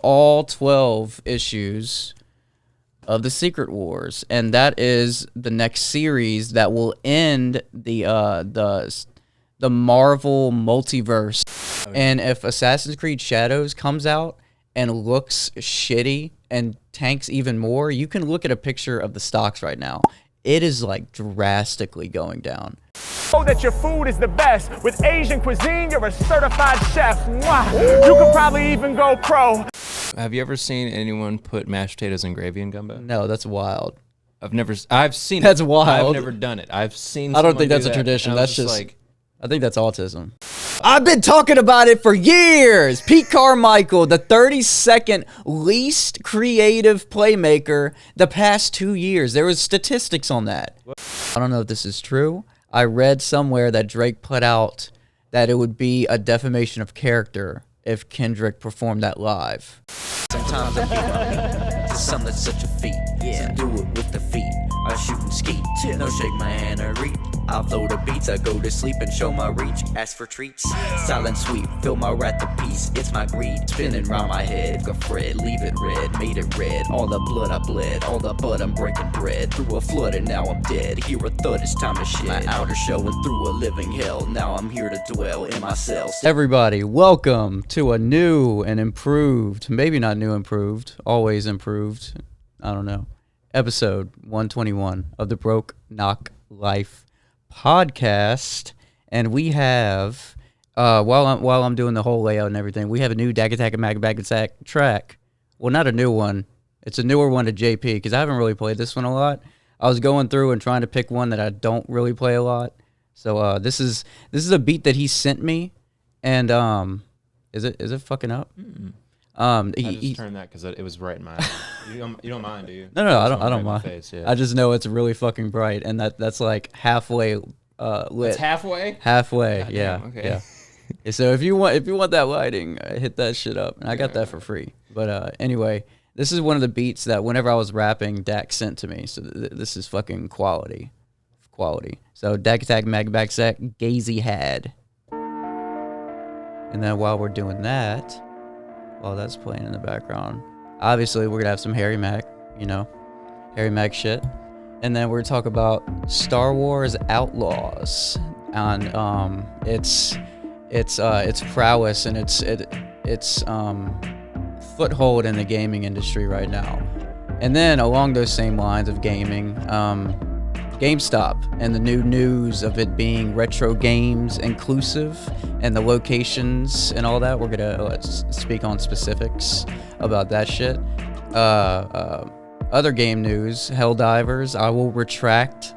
all 12 issues of the Secret Wars, and that is the next series that will end the Marvel multiverse. Oh, yeah. And if Assassin's Creed Shadows comes out and looks shitty and tanks even more, you can look at a picture of the stocks right now. It is like drastically going down. Know that your food is the best. With Asian cuisine, you're a certified chef. Mwah. You could probably even go pro. Have you ever seen anyone put mashed potatoes and gravy in gumbo? No, that's wild. I've seen that's it. Wild. I've never done it. I've seen I don't think do that's a that, tradition. That's just like, I think that's autism. I've been talking about it for years. Pete Carmichael, the 32nd least creative playmaker the past 2 years. There was statistics on that. I don't know if this is true. I read somewhere that Drake put out that it would be a defamation of character if Kendrick performed that live. Sometimes I beat my meat. Some that's such a feat. Yeah, do it with the feet. I shoot and ski. No shake my hand or reach. I'll flow the beats. I go to sleep and show my reach. Ask for treats. Silent sweep. Fill my wrath to peace. It's my greed. Spinning round my head. Go Fred. Leave it red. Made it red. All the blood I bled. All the blood I'm breaking bread. Through a flood and now I'm dead. Hear a thud. It's time to shed. My outer shell and through a living hell. Now I'm here to dwell in my cells. Everybody, welcome to a new and improved, maybe not new improved, always improved, I don't know, episode 121 of the Broke Knock Life podcast. And we have, while I'm doing the whole layout and everything, we have a new Dag Attack and Mag Bag Attack track. Well, not a new one. It's a newer one to JP because I haven't really played this one a lot. I was going through and trying to pick one that I don't really play a lot. So this is a beat that he sent me, and is it fucking up? Mm-mm. I just turned that because it was right in my eye. You don't mind, do you? No, I don't mind. Face, yeah. I just know it's really fucking bright, and that's like halfway lit. It's halfway? Halfway, God, yeah. damn, okay. Yeah. So if you want that lighting, hit that shit up, and I got that for free. But anyway, this is one of the beats that whenever I was rapping, Dak sent to me. So this is fucking quality. So Dag Attack, Mag Bag Sack, Gazy had. And then while we're doing that, while that's playing in the background, obviously we're gonna have some Harry Mack, Harry Mack shit. And then we're gonna talk about Star Wars Outlaws on its prowess and its foothold in the gaming industry right now. And then along those same lines of gaming, GameStop and the new news of it being retro games inclusive and the locations and all that. We're gonna speak on specifics about that shit. Other game news, Helldivers. I will retract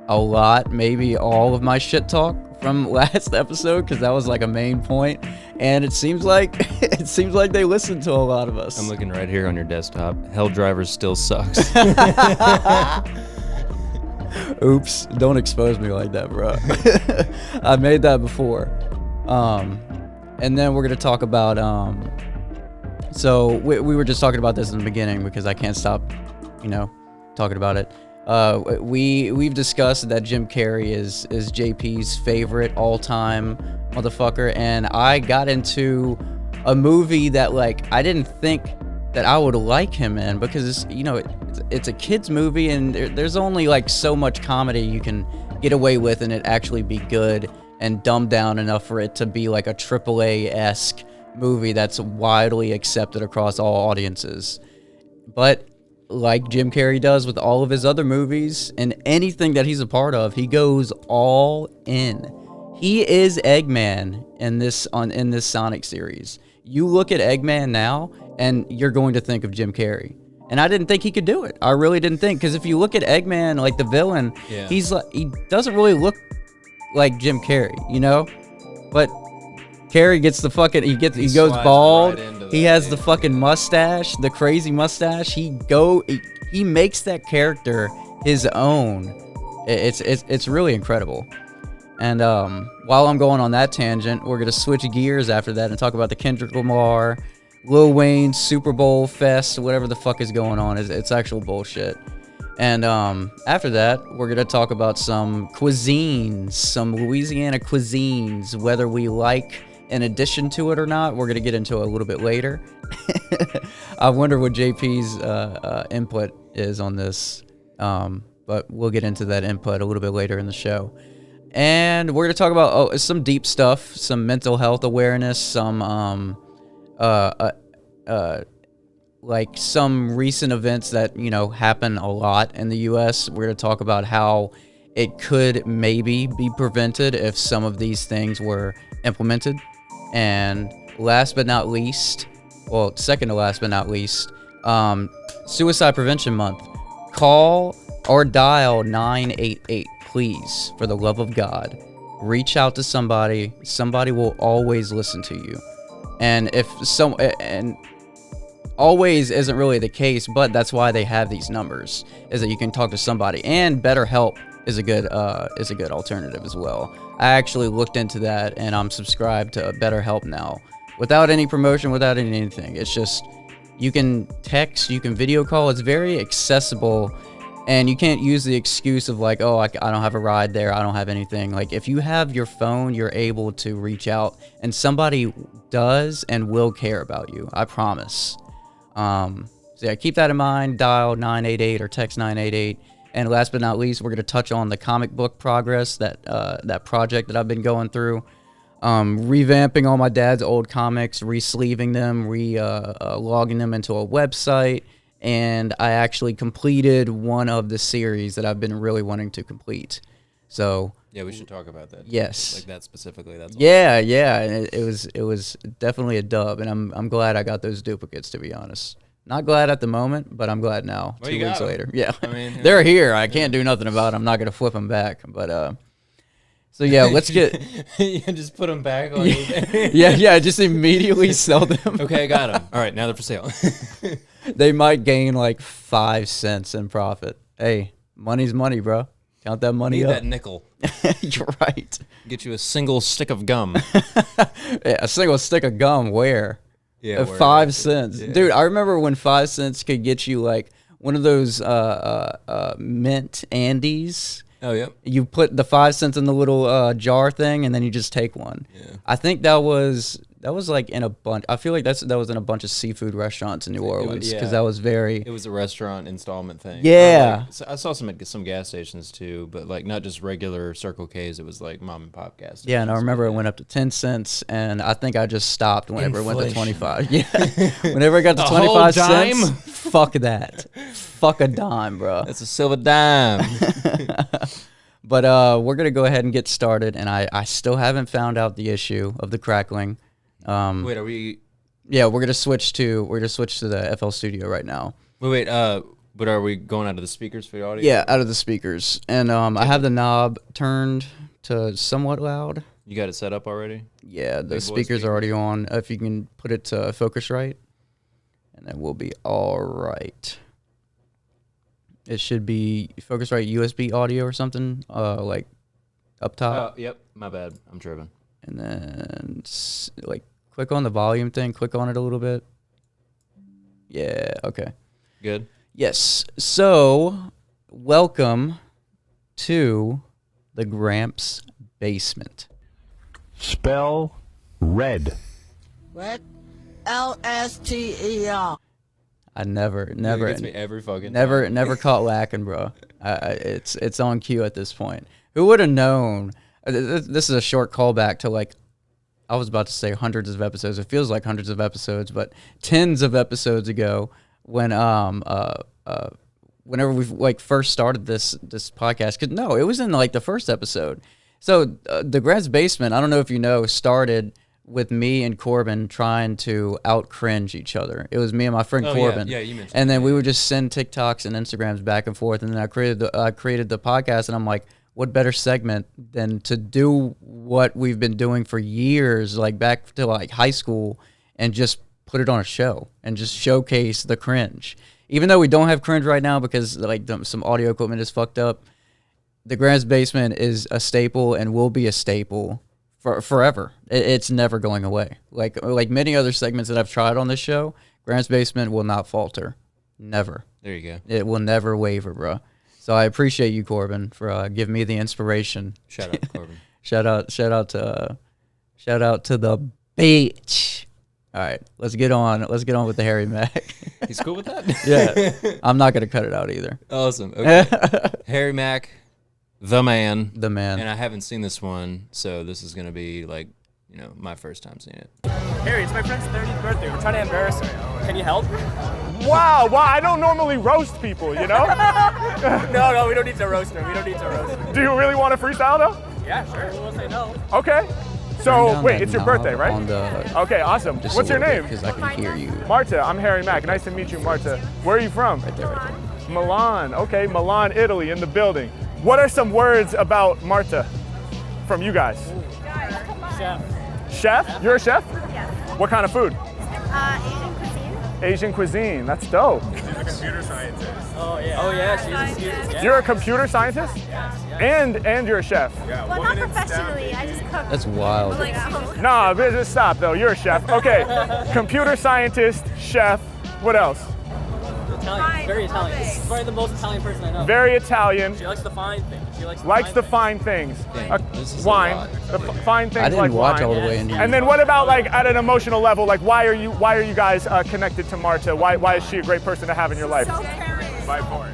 a lot, maybe all of my shit talk from last episode because that was like a main point, and it seems like they listened to a lot of us. I'm looking right here on your desktop. Helldivers still sucks. Oops, don't expose me like that, bro. I made that before. And then we're going to talk about, so we were just talking about this in the beginning because I can't stop, talking about it. We've discussed that Jim Carrey is JP's favorite all-time motherfucker, and I got into a movie that, like, I didn't think that I would like him in because, it's a kid's movie and there's only like so much comedy you can get away with and it actually be good and dumbed down enough for it to be like a AAA-esque movie that's widely accepted across all audiences. But like Jim Carrey does with all of his other movies and anything that he's a part of, he goes all in. He is Eggman in this Sonic series. You look at Eggman now and you're going to think of Jim Carrey. And I didn't think he could do it. I really didn't think, because if you look at Eggman, like the villain, he doesn't really look like Jim Carrey, But Carrey gets the fucking he goes bald. Right he has the fucking mustache, the crazy mustache. He makes that character his own. It's really incredible. And while I'm going on that tangent, we're gonna switch gears after that and talk about the Kendrick Lamar, Lil Wayne Superbowl fest, whatever the fuck is going on. It's actual bullshit. And after that, we're gonna talk about some cuisines, some Louisiana cuisines, whether we like in addition to it or not. We're gonna get into it a little bit later. I wonder what JP's input is on this, but we'll get into that input a little bit later in the show. And we're gonna talk about some deep stuff, some mental health awareness, some like some recent events that happen a lot in the U.S. We're gonna talk about how it could maybe be prevented if some of these things were implemented. And last but not least, well, second to last but not least, Suicide Prevention Month. Call or dial 988, please, for the love of God. Reach out to somebody. Somebody will always listen to you. And always isn't really the case, but that's why they have these numbers, is that you can talk to somebody. And BetterHelp is a good alternative as well. I actually looked into that, and I'm subscribed to BetterHelp now, without any promotion, without anything. It's just you can text, you can video call. It's very accessible, and you can't use the excuse of like, oh, I don't have a ride there, I don't have anything. Like, if you have your phone, you're able to reach out, and somebody does and will care about you. I promise. So yeah, keep that in mind. Dial 988 or text 988. And last but not least, we're going to touch on the comic book progress, that project that I've been going through. Revamping all my dad's old comics, re-sleeving them, logging them into a website. And I actually completed one of the series that I've been really wanting to complete. So yeah, we should talk about that. Yes. Like that specifically. That's yeah. And it was definitely a dub. And I'm glad I got those duplicates, to be honest. Not glad at the moment, but I'm glad now. Well, 2 weeks later. Yeah. I mean, they're here. I can't do nothing about them. I'm not going to flip them back. But, so yeah, let's get. You just put them back on eBay. yeah. Just immediately sell them. Okay, I got them. All right, now they're for sale. They might gain like 5 cents in profit. Hey, money's money, bro. Count that money up. Need that nickel. You're right. Get you a single stick of gum. Yeah, a single stick of gum, where? Yeah, 5 cents. Yeah. Dude, I remember when 5 cents could get you like one of those mint Andes. Oh, yep. You put the 5 cents in the little jar thing, and then you just take one. Yeah. I think that was like in a bunch. I feel like that was in a bunch of seafood restaurants in New Orleans, because that was very. It was a restaurant installment thing. Yeah. So I saw some gas stations too, but like not just regular Circle K's. It was like mom and pop gas stations. Yeah, and I remember it went up to 10 cents, and I think I just stopped whenever it went to 25. Yeah, whenever it got to 25 cents, fuck that. Fuck a dime, bro. That's a silver dime. But we're gonna go ahead and get started, and I still haven't found out the issue of the crackling. Wait, are we? Yeah, we're gonna switch to the FL Studio right now. Wait. But are we going out of the speakers for the audio? Yeah, out of the speakers, and I have the knob turned to somewhat loud. You got it set up already? Yeah, the Big boy speakers are already on. If you can put it to Focusrite, and then we'll be all right. It should be Focusrite USB audio or something, like up top. Yep. My bad. I'm tripping. And then like click on the volume thing. Click on it a little bit. Yeah. Okay. Good. Yes. So, welcome to the Gramps basement. Spell red. What? LSTER. I never, It gets me every fucking time. never caught lacking, bro. It's on cue at this point. Who would have known? This is a short callback to, like, I was about to say hundreds of episodes. It feels like hundreds of episodes, but tens of episodes ago, when whenever we like first started this podcast, because no, it was in like the first episode. So the Gramps basement, I don't know if you know, started with me and Corbin trying to out cringe each other. It was me and my friend Corbin. Yeah, you mentioned. And then we would just send TikToks and Instagrams back and forth. And then I created the podcast, and I'm like, what better segment than to do what we've been doing for years, like back to like high school, and just put it on a show and just showcase the cringe. Even though we don't have cringe right now because like some audio equipment is fucked up, the Gramps basement is a staple and will be a staple for forever. It's never going away. Like many other segments that I've tried on this show, Gramps basement will not falter. Never. There you go. It will never waver, bro. So I appreciate you, Corbin, for giving me the inspiration. Shout out to Corbin. Shout out to the bitch. All right, let's get on with the Harry Mack. He's cool with that? Yeah, I'm not gonna cut it out either. Awesome. Okay. Harry Mack, the man. The man. And I haven't seen this one, so this is gonna be like, my first time seeing it. Harry, it's my friend's 30th birthday. We're trying to embarrass her. Can you help? Wow, I don't normally roast people, No, we don't need to roast her. Do you really want to freestyle though? Yeah, sure. We'll say no. Okay. So, wait, it's your birthday, right? Okay, awesome. What's your name? Because I can hear you. Marta, I'm Harry Mack. Nice to meet you, Marta. Where are you from? Right there. Milan. Okay, Milan, Italy, in the building. What are some words about Marta from you guys? Chef. Chef? You're a chef? Yes. What kind of food? Asian cuisine. Asian cuisine. That's dope. She's a computer scientist. Oh yeah, she's a computer. Yeah. You're a computer scientist? And you're a chef. Well, not professionally. I just cook. That's wild. Like at home. Nah, just stop though. You're a chef. Okay. Computer scientist, chef. What else? Italian. Very Italian. She's probably the most Italian person I know. Very Italian. She likes the fine things. Likes the fine things. Dang, this is a Wine. lot. The fine things I didn't like watch wine. all the way in here. And then what about like at an emotional level? Like why are you guys connected to Marta? Why is she a great person to have in your life? So caring. By force.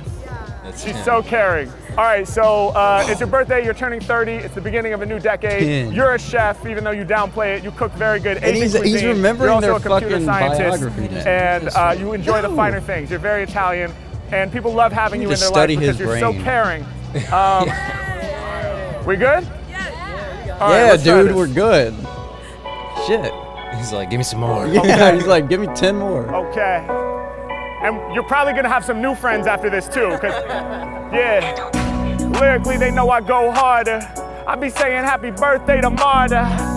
That's She's 10. so caring. All right, so it's your birthday. You're turning 30. It's the beginning of a new decade. 10. You're a chef, even though you downplay it. You cook very good. And Asian he's cuisine. remembering You're also their a computer fucking scientist, biography now. and you enjoy the finer things. You're very Italian, and people love having you in their life study because his you're so brain. caring. We good? All right, Yeah, let's try dude, this. we're good. Shit. He's like, give me some more. Yeah, he's like, give me 10 more. Okay. And you're probably gonna have some new friends after this too, cause yeah, lyrically they know I go harder. I be saying happy birthday to Marta.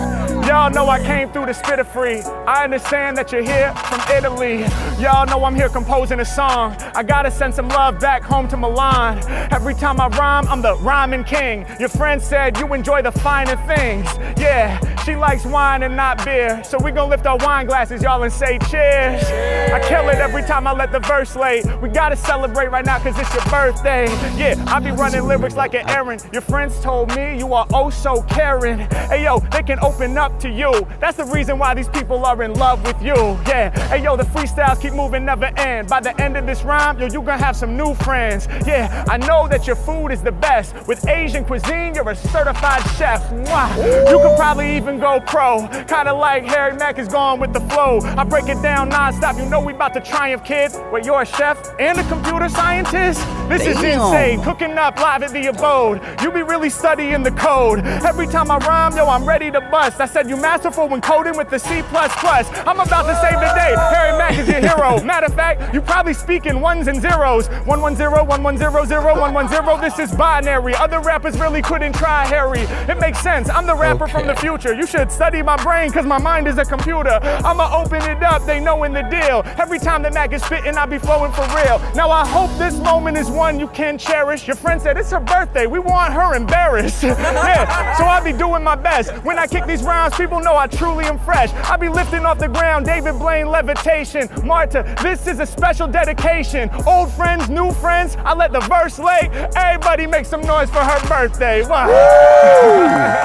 Y'all know I came through to spit it free. I understand that you're here from Italy. Y'all know I'm here composing a song. I gotta send some love back home to Milan. Every time I rhyme, I'm the rhyming king. Your friend said you enjoy the finer things. Yeah, she likes wine and not beer. So we gon' lift our wine glasses, y'all, and say cheers. I kill it every time I let the verse lay. We gotta celebrate right now cause it's your birthday. Yeah, I be running lyrics like an errand. Your friends told me you are oh so caring. Hey yo, they can open up to you. That's the reason why these people are in love with you. Yeah, hey yo, the freestyles keep moving, never end. By the end of this rhyme, yo, you gonna have some new friends. Yeah, I know that your food is the best. With Asian cuisine, you're a certified chef. Mwah. You could probably even go pro. Kinda like Harry Mack is gone with the flow. I break it down non-stop, you know we about to triumph, kids. Wait, you're a chef and a computer scientist? This is Damn. insane, cooking up live at the abode. You be really studying the code. Every time I rhyme, yo, I'm ready to bust. I said you masterful when coding with the C++. I'm about to save the day. Harry Mack is your hero. Matter of fact, you probably speak in ones and zeros. 110, 1100, 110. This is binary. Other rappers really couldn't try Harry. It makes sense. I'm the rapper from the future. You should study my brain because my mind is a computer. I'ma open it up. They knowin' the deal. Every time the Mac is spitting, I be flowing for real. Now I hope this moment is one you can cherish. Your friend said it's her birthday. We want her embarrassed. Yeah, so I be doing my best. When I kick these rhymes, people know I truly am fresh. I be lifting off the ground, David Blaine levitation. Marta, this is a special dedication. Old friends, new friends, I let the verse lay. Everybody make some noise for her birthday. Wow.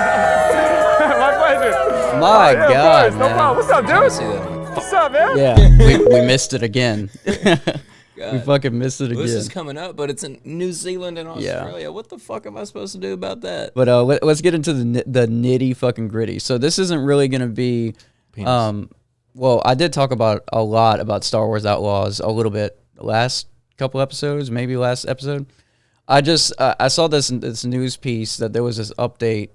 My pleasure. My Yeah, of God, course, no man. problem. What's up, I dude? see that. What's up, man? Yeah, we missed it again. We God. fucking missed it This is again. coming up, but it's in New Zealand and Australia. What the fuck am I supposed to do about that? But let's get into the nitty fucking gritty. So this isn't really gonna be, Penis. well, I did talk about a lot about Star Wars Outlaws a little bit last couple episodes, maybe last episode. I saw this news piece that there was this update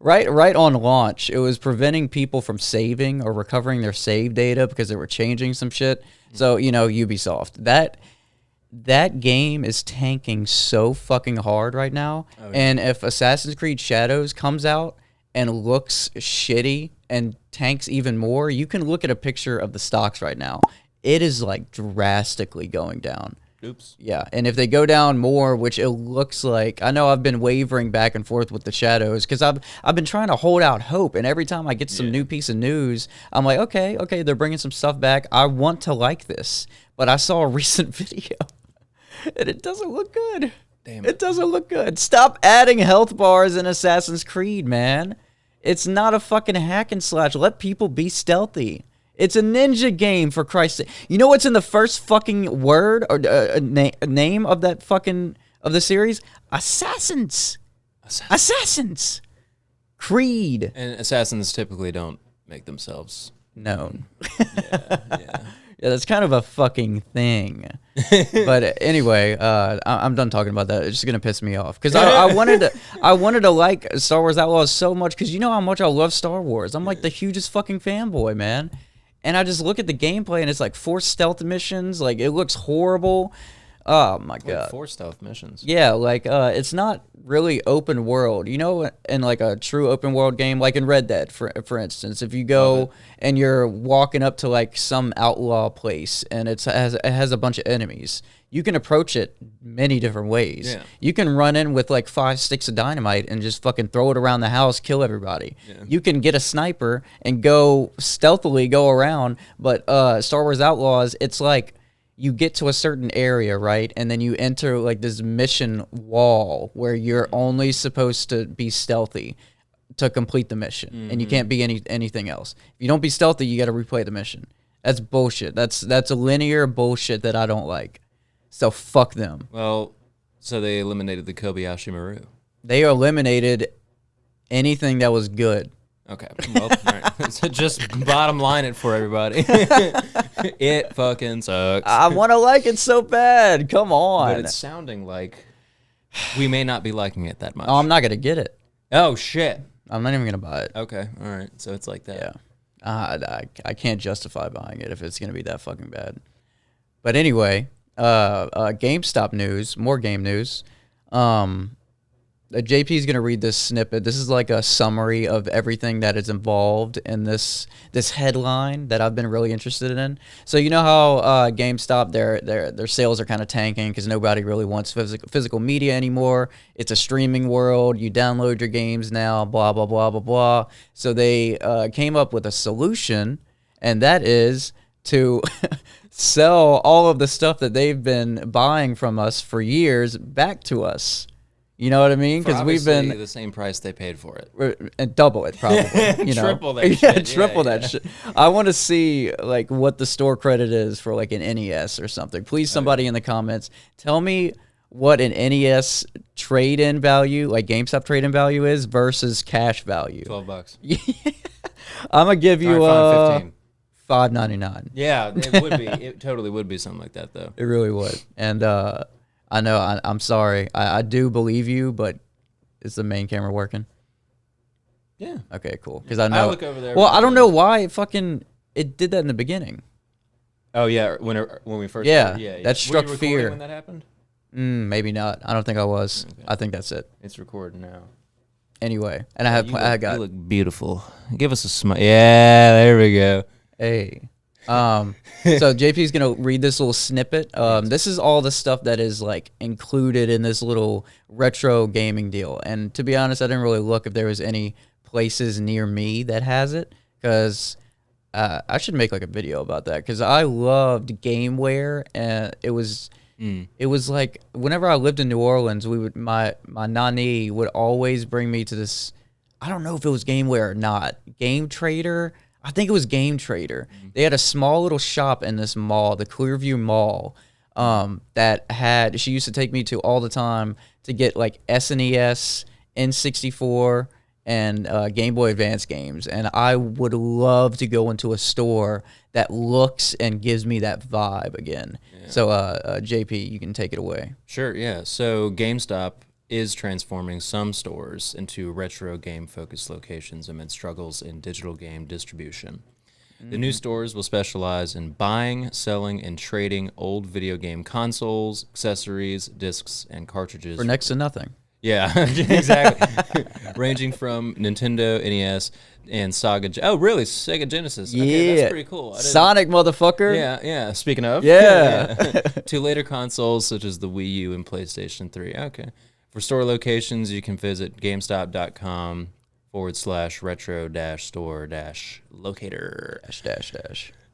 right on launch. It was preventing people from saving or recovering their save data because they were changing some shit. So, Ubisoft, that game is tanking so fucking hard right now. Oh, yeah. And if Assassin's Creed Shadows comes out and looks shitty and tanks even more, you can look at a picture of the stocks right now. It is like drastically going down. Oops. Yeah, and if they go down more, which it looks like, I know I've been wavering back and forth with the Shadows because I've been trying to hold out hope, and every time I get some new piece of news, I'm like, okay, they're bringing some stuff back. I want to like this, but I saw a recent video, and it doesn't look good. Damn it doesn't look good. Stop adding health bars in Assassin's Creed, man. It's not a fucking hack and slash. Let people be stealthy. It's a ninja game, for Christ's sake. You know what's in the first fucking word or name of that fucking of the series? Assassins. Assassins. Creed. And assassins typically don't make themselves known. Yeah. Yeah, that's kind of a fucking thing. But anyway, I'm done talking about that. It's just gonna piss me off because I wanted to like Star Wars Outlaws so much because you know how much I love Star Wars. I'm like the hugest fucking fanboy, man. And I just look at the gameplay and it's like 4 stealth missions. Like it looks horrible. Oh my god. Like 4 stealth missions. Yeah, like it's not really open world. You know, in like a true open world game, like in Red Dead, for instance, if you go and you're walking up to like some outlaw place and it has a bunch of enemies, you can approach it many different ways. Yeah. You can run in with like 5 sticks of dynamite and just fucking throw it around the house, kill everybody. Yeah. You can get a sniper and go stealthily go around, but Star Wars Outlaws, it's like you get to a certain area, right? And then you enter like this mission wall where you're only supposed to be stealthy to complete the mission. And you can't be anything else. If you don't be stealthy, you got to replay the mission. That's bullshit. That's a linear bullshit that I don't like. So fuck them. Well, so they eliminated the Kobayashi Maru. They eliminated anything that was good. Okay. Well, all right. So just bottom line it for everybody. It fucking sucks. I want to like it so bad. Come on. But it's sounding like we may not be liking it that much. Oh, I'm not going to get it. Oh, shit. I'm not even going to buy it. Okay. All right. So it's like that. Yeah. I can't justify buying it if it's going to be that fucking bad. But anyway, GameStop news, more game news. JP is going to read this snippet. This is like a summary of everything that is involved in this headline that I've been really interested in. So you know how GameStop, their sales are kind of tanking because nobody really wants physical media anymore. It's a streaming world. You download your games now, blah, blah, blah, blah, blah. So they came up with a solution, and that is to sell all of the stuff that they've been buying from us for years back to us. You know what I mean? Because we've been the same price they paid for it, and double it probably. You know? Triple that shit. Triple that shit. I want to see like what the store credit is for like an NES or something. Please, somebody in the comments, tell me what an NES trade-in value, like GameStop trade-in value, is versus cash value. $12. I'm gonna give you $15. $5.99. Yeah, it would be. It totally would be something like that, though. It really would. And I know. I'm sorry. I do believe you, but is the main camera working? Yeah. Okay, cool. Because I know. I look over there. Well, I don't know why it did that in the beginning. Oh yeah, when we first. Yeah, started. Yeah. That struck Were you fear. when that happened? Maybe not. I don't think I was. Okay. I think that's it. It's recording now. Anyway, and I You look beautiful. Give us a smile. Yeah, there we go. Hey. So JP's gonna read this little snippet. This is all the stuff that is like included in this little retro gaming deal. And to be honest, I didn't really look if there was any places near me that has it, because I should make like a video about that, because I loved GameWare, and it was like whenever I lived in New Orleans, my nanny would always bring me to this. I don't know if it was GameWare or not. Game Trader. I think it was Game Trader. They had a small little shop in this mall, the Clearview Mall, that she used to take me to all the time to get like SNES, N64, and Game Boy Advance games. And I would love to go into a store that looks and gives me that vibe again. Yeah. So JP, you can take it away. Sure, yeah. So GameStop is transforming some stores into retro game-focused locations amid struggles in digital game distribution. The new stores will specialize in buying, selling, and trading old video game consoles, accessories, discs, and cartridges. For next to nothing. Yeah, exactly. Ranging from Nintendo, NES, and Sega Genesis. Yeah. Okay, that's pretty cool. Sonic, motherfucker. Yeah. Speaking of. Yeah. To later consoles such as the Wii U and PlayStation 3. Okay. For store locations, you can visit GameStop.com/retro-store-locator.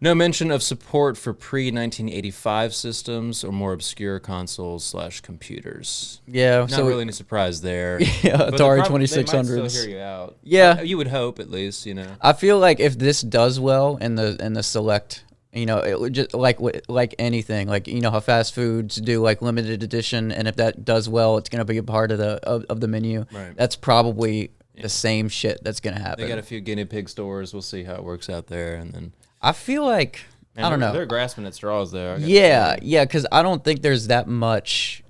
No mention of support for pre-1985 systems or more obscure consoles / computers. Yeah, Not really any surprise there. Yeah, But Atari they might 2600s. still hear you out. Yeah. You would hope at least, you know. I feel like if this does well in the select, you know, it would just like anything, like you know how fast foods do like limited edition, and if that does well, it's gonna be a part of the menu. Right. That's probably the same shit that's gonna happen. They got a few guinea pig stores. We'll see how it works out there, and then. I feel like I don't know. They're grasping at straws there. Yeah, because I don't think there's that much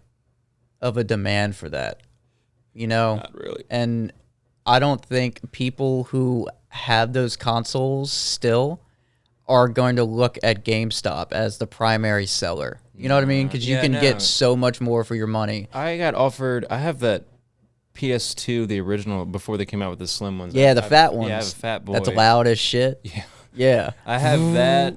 of a demand for that, you know. Not really. And I don't think people who have those consoles still are going to look at GameStop as the primary seller. You know what I mean? Because you can get so much more for your money. I got offered. I have that PS2, the original, before they came out with the slim ones. Yeah, the fat ones. Yeah, I have a fat boy. That's loud as shit. Yeah. Yeah. I have that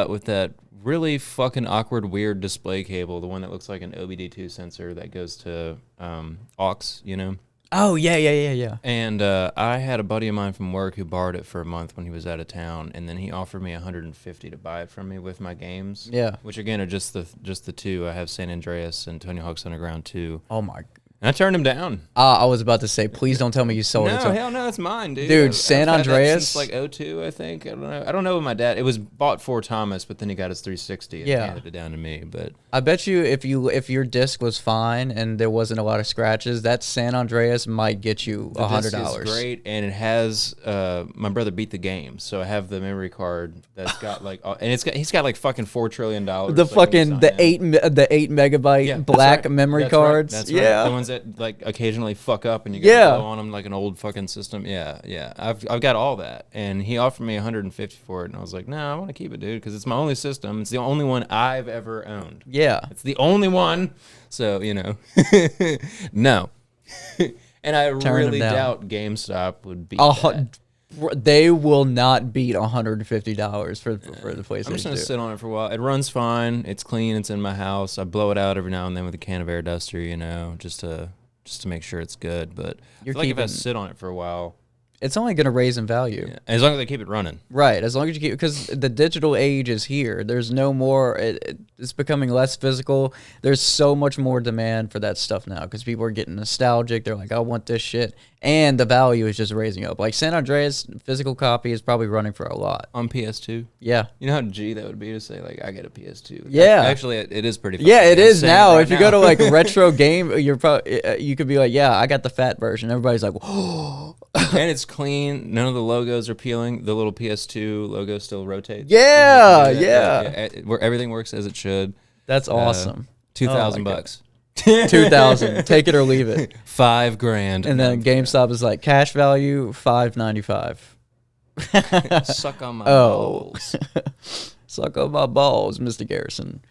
with that really fucking awkward, weird display cable, the one that looks like an OBD2 sensor that goes to aux, you know? Oh, yeah. And I had a buddy of mine from work who borrowed it for a month when he was out of town, and then he offered me $150 to buy it from me with my games. Yeah. Which again are just the two. I have San Andreas and Tony Hawk's Underground 2. Oh my. And I turned him down. I was about to say, please don't tell me you sold No, it. So, hell no, it's mine, dude. Dude, San I've had that Andreas. since like 02, I think. I don't know with my dad. It was bought for Thomas, but then he got his 360 and handed it down to me. But I bet you if your disc was fine and there wasn't a lot of scratches, that San Andreas might get you $100. This is great, and it has my brother beat the game, so I have the memory card that's got like, and he's got like fucking $4 trillion. The 8 megabyte black memory cards. That's yeah, right. The ones that like occasionally fuck up and you got to blow on them like an old fucking system. Yeah. I've got all that, and he offered me $150 for it, and I was like, no, I want to keep it, dude, because it's my only system. It's the only one I've ever owned. Yeah, it's the only one. So you know, no. And I really doubt GameStop would beat that. They will not beat $150 for the PlayStation. I'm just gonna sit on it for a while. It runs fine. It's clean. It's in my house. I blow it out every now and then with a can of air duster, you know, just to make sure it's good. But I feel like if I sit on it for a while, it's only going to raise in value. Yeah. As long as they keep it running. Right. As long as you keep, because the digital age is here. There's no more, it's becoming less physical. There's so much more demand for that stuff now because people are getting nostalgic. They're like, I want this shit. And the value is just raising up. Like San Andreas physical copy is probably running for a lot. On PS2? Yeah. You know how G that would be to say, like, I get a PS2? Yeah. Actually, it is pretty fun. Yeah, it is now. Right, if you go to like retro game, you're probably, you could be like, yeah, I got the fat version. Everybody's like, oh. And it's clean. None of the logos are peeling. The little PS2 logo still rotates. Yeah. Where everything works as it should. That's awesome. $2,000. 2,000. Take it or leave it. $5,000. And then GameStop is like cash value $5.95. Suck on my balls. Suck on my balls, Mr. Garrison.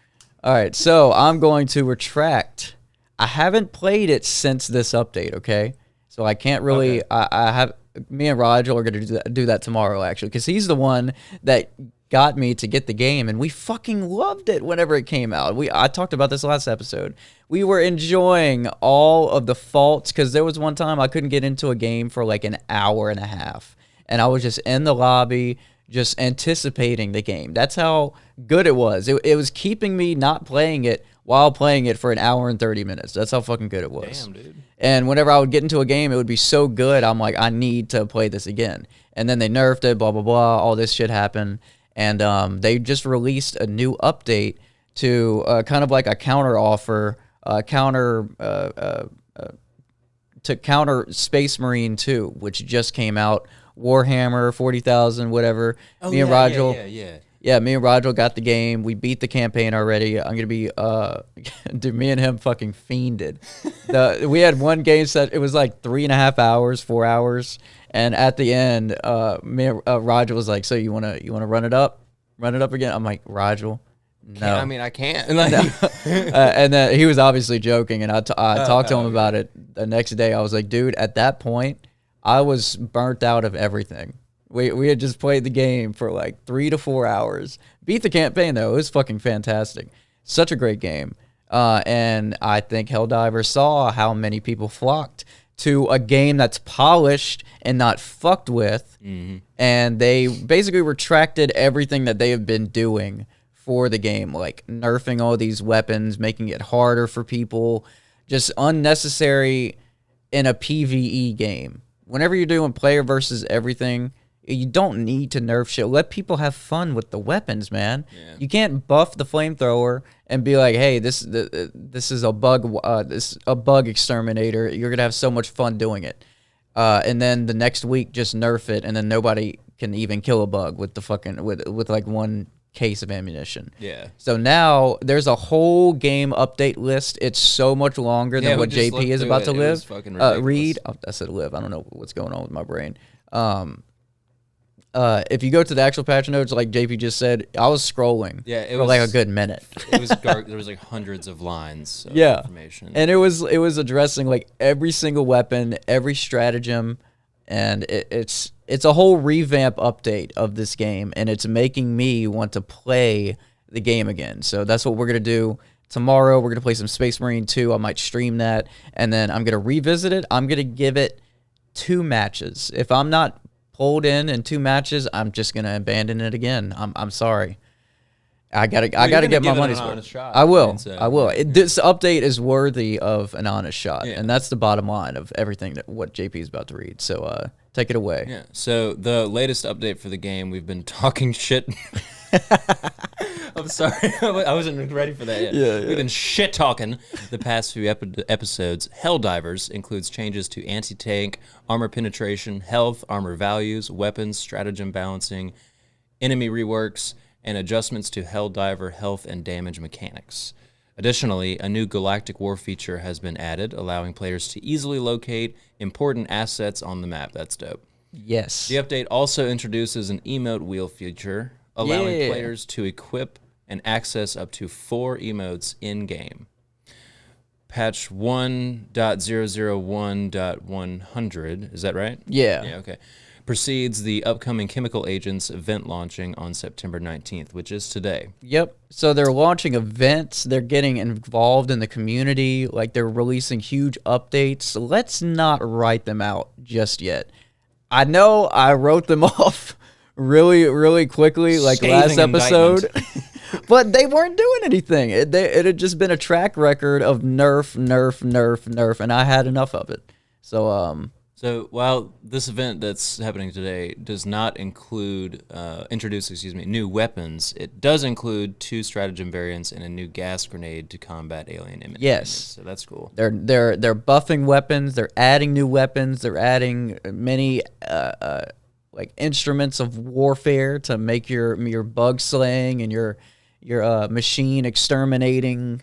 All right, so I'm going to retract. I haven't played it since this update. Okay, so I can't really. Okay. I have. Me and Rigel are going to do that tomorrow, actually, because he's the one that got me to get the game, and we fucking loved it whenever it came out. I talked about this last episode. We were enjoying all of the faults, because there was one time I couldn't get into a game for like an hour and a half, and I was just in the lobby just anticipating the game. That's how good it was. It was keeping me not playing it while playing it for an hour and 30 minutes. That's how fucking good it was. Damn, dude. And whenever I would get into a game, it would be so good, I'm like, I need to play this again. And then they nerfed it, blah, blah, blah. All this shit happened. And they just released a new update to kind of like a counter offer, to counter Space Marine 2, which just came out. Warhammer 40,000, whatever. Oh, me and Rigel. Yeah, me and Rigel got the game. We beat the campaign already. I'm gonna be dude, me and him fucking fiended. We had one game set. It was like 3.5 hours, 4 hours, and at the end, me and Rigel was like, "So you wanna run it up again?" I'm like, Rigel, no. I mean, I can't. No. And then he was obviously joking, and I talked to him about it the next day. I was like, dude, at that point, I was burnt out of everything. We had just played the game for like 3 to 4 hours. Beat the campaign, though. It was fucking fantastic. Such a great game. And I think Helldivers saw how many people flocked to a game that's polished and not fucked with. And they basically retracted everything that they have been doing for the game, like nerfing all these weapons, making it harder for people, just unnecessary in a PvE game. Whenever you're doing player versus everything, you don't need to nerf shit. Let people have fun with the weapons, man. Yeah. You can't buff the flamethrower and be like, "Hey, this is a bug. This a bug exterminator. You're gonna have so much fun doing it." And then the next week, just nerf it, and then nobody can even kill a bug with the fucking with like one case of ammunition. Yeah. So now there's a whole game update list. It's so much longer than what JP is about to live. Read. Oh, I said live. I don't know what's going on with my brain. If you go to the actual patch notes, like JP just said, I was scrolling for like a good minute. It was dark. There was like hundreds of lines of yeah. information. And it was addressing like every single weapon, every stratagem, and it's a whole revamp update of this game, and it's making me want to play the game again. So that's what we're going to do. Tomorrow we're going to play some Space Marine 2. I might stream that, and then I'm going to revisit it. I'm going to give it 2 matches. If I'm not pulled in 2 matches, I'm just gonna abandon it again. I'm sorry. I gotta get my money's worth. I will. This update is worthy of an honest shot, and that's the bottom line of everything that what JP is about to read. So take it away. Yeah. So the latest update for the game, we've been talking shit. I'm sorry, I wasn't ready for that yet. We've been shit talking the past few episodes. Helldivers includes changes to anti-tank, armor penetration, health, armor values, weapons, stratagem balancing, enemy reworks, and adjustments to Helldiver health and damage mechanics. Additionally, a new Galactic War feature has been added, allowing players to easily locate important assets on the map. That's dope. Yes. The update also introduces an emote wheel feature, allowing players to equip and access up to 4 emotes in-game. Patch 1.001.100, is that right? Yeah. Yeah, okay. Precedes the upcoming Chemical Agents event launching on September 19th, which is today. Yep. So they're launching events. They're getting involved in the community. Like, they're releasing huge updates. Let's not write them out just yet. I know I wrote them off really, really quickly, like last episode. But they weren't doing anything. It had just been a track record of nerf, and I had enough of it. So while this event that's happening today does not include introduce new weapons, it does include 2 stratagem variants and a new gas grenade to combat alien enemies. Yes, so that's cool. They're buffing weapons. They're adding new weapons. They're adding many like instruments of warfare to make your bug slaying and your machine exterminating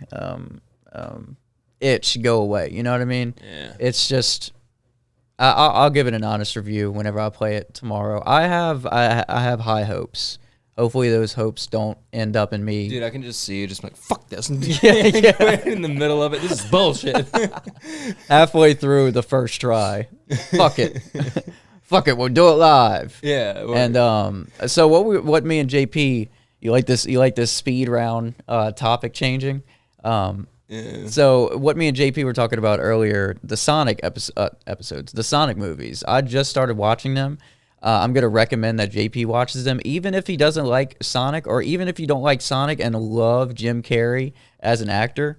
itch go away. You know what I mean? Yeah. It's just I'll give it an honest review whenever I play it tomorrow. I have high hopes. Hopefully those hopes don't end up in me. Dude, I can just see you just like, fuck this. yeah. In the middle of it. This is bullshit. Halfway through the first try. Fuck it. Fuck it, we'll do it live. Yeah. And so what me and JP, you like this speed round topic changing? So what me and JP were talking about earlier, the Sonic episodes, the Sonic movies. I just started watching them. I'm going to recommend that JP watches them, even if he doesn't like Sonic, or even if you don't like Sonic and love Jim Carrey as an actor.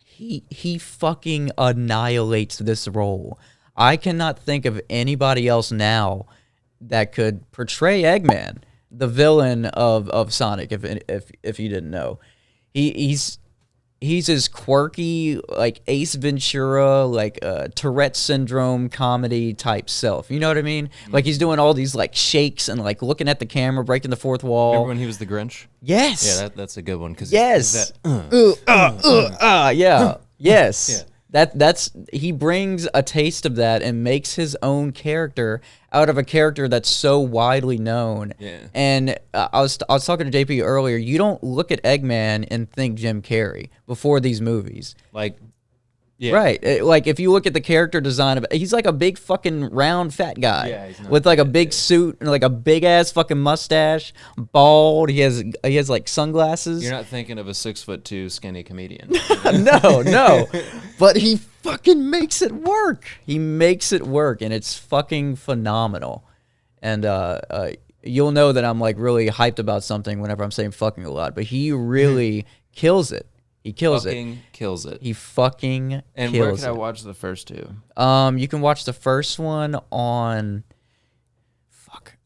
He fucking annihilates this role. I cannot think of anybody else now that could portray Eggman, the villain of Sonic, if you didn't know. He's as quirky, like Ace Ventura, like Tourette syndrome comedy type self. You know what I mean? Like, he's doing all these like shakes and like looking at the camera, breaking the fourth wall. Remember when he was the Grinch? Yes. Yeah, that's a good one. Yes. Yeah. Yes. Yeah. That's he brings a taste of that and makes his own character out of a character that's so widely known. Yeah. And I was talking to JP earlier. You don't look at Eggman and think Jim Carrey before these movies. Like Yeah. Right. Like if you look at the character design of it, he's like a big fucking round fat guy. Yeah, he's not with like a that big big. suit and like a big ass fucking mustache, bald. He has like sunglasses. You're not thinking of a 6'2" skinny comedian. no. But he fucking makes it work. He makes it work, and it's fucking phenomenal. And you'll know that I'm like really hyped about something whenever I'm saying fucking a lot. But he really kills it. He kills Fucking kills it. He fucking And kills where can I it. watch the first two? You can watch the first one on.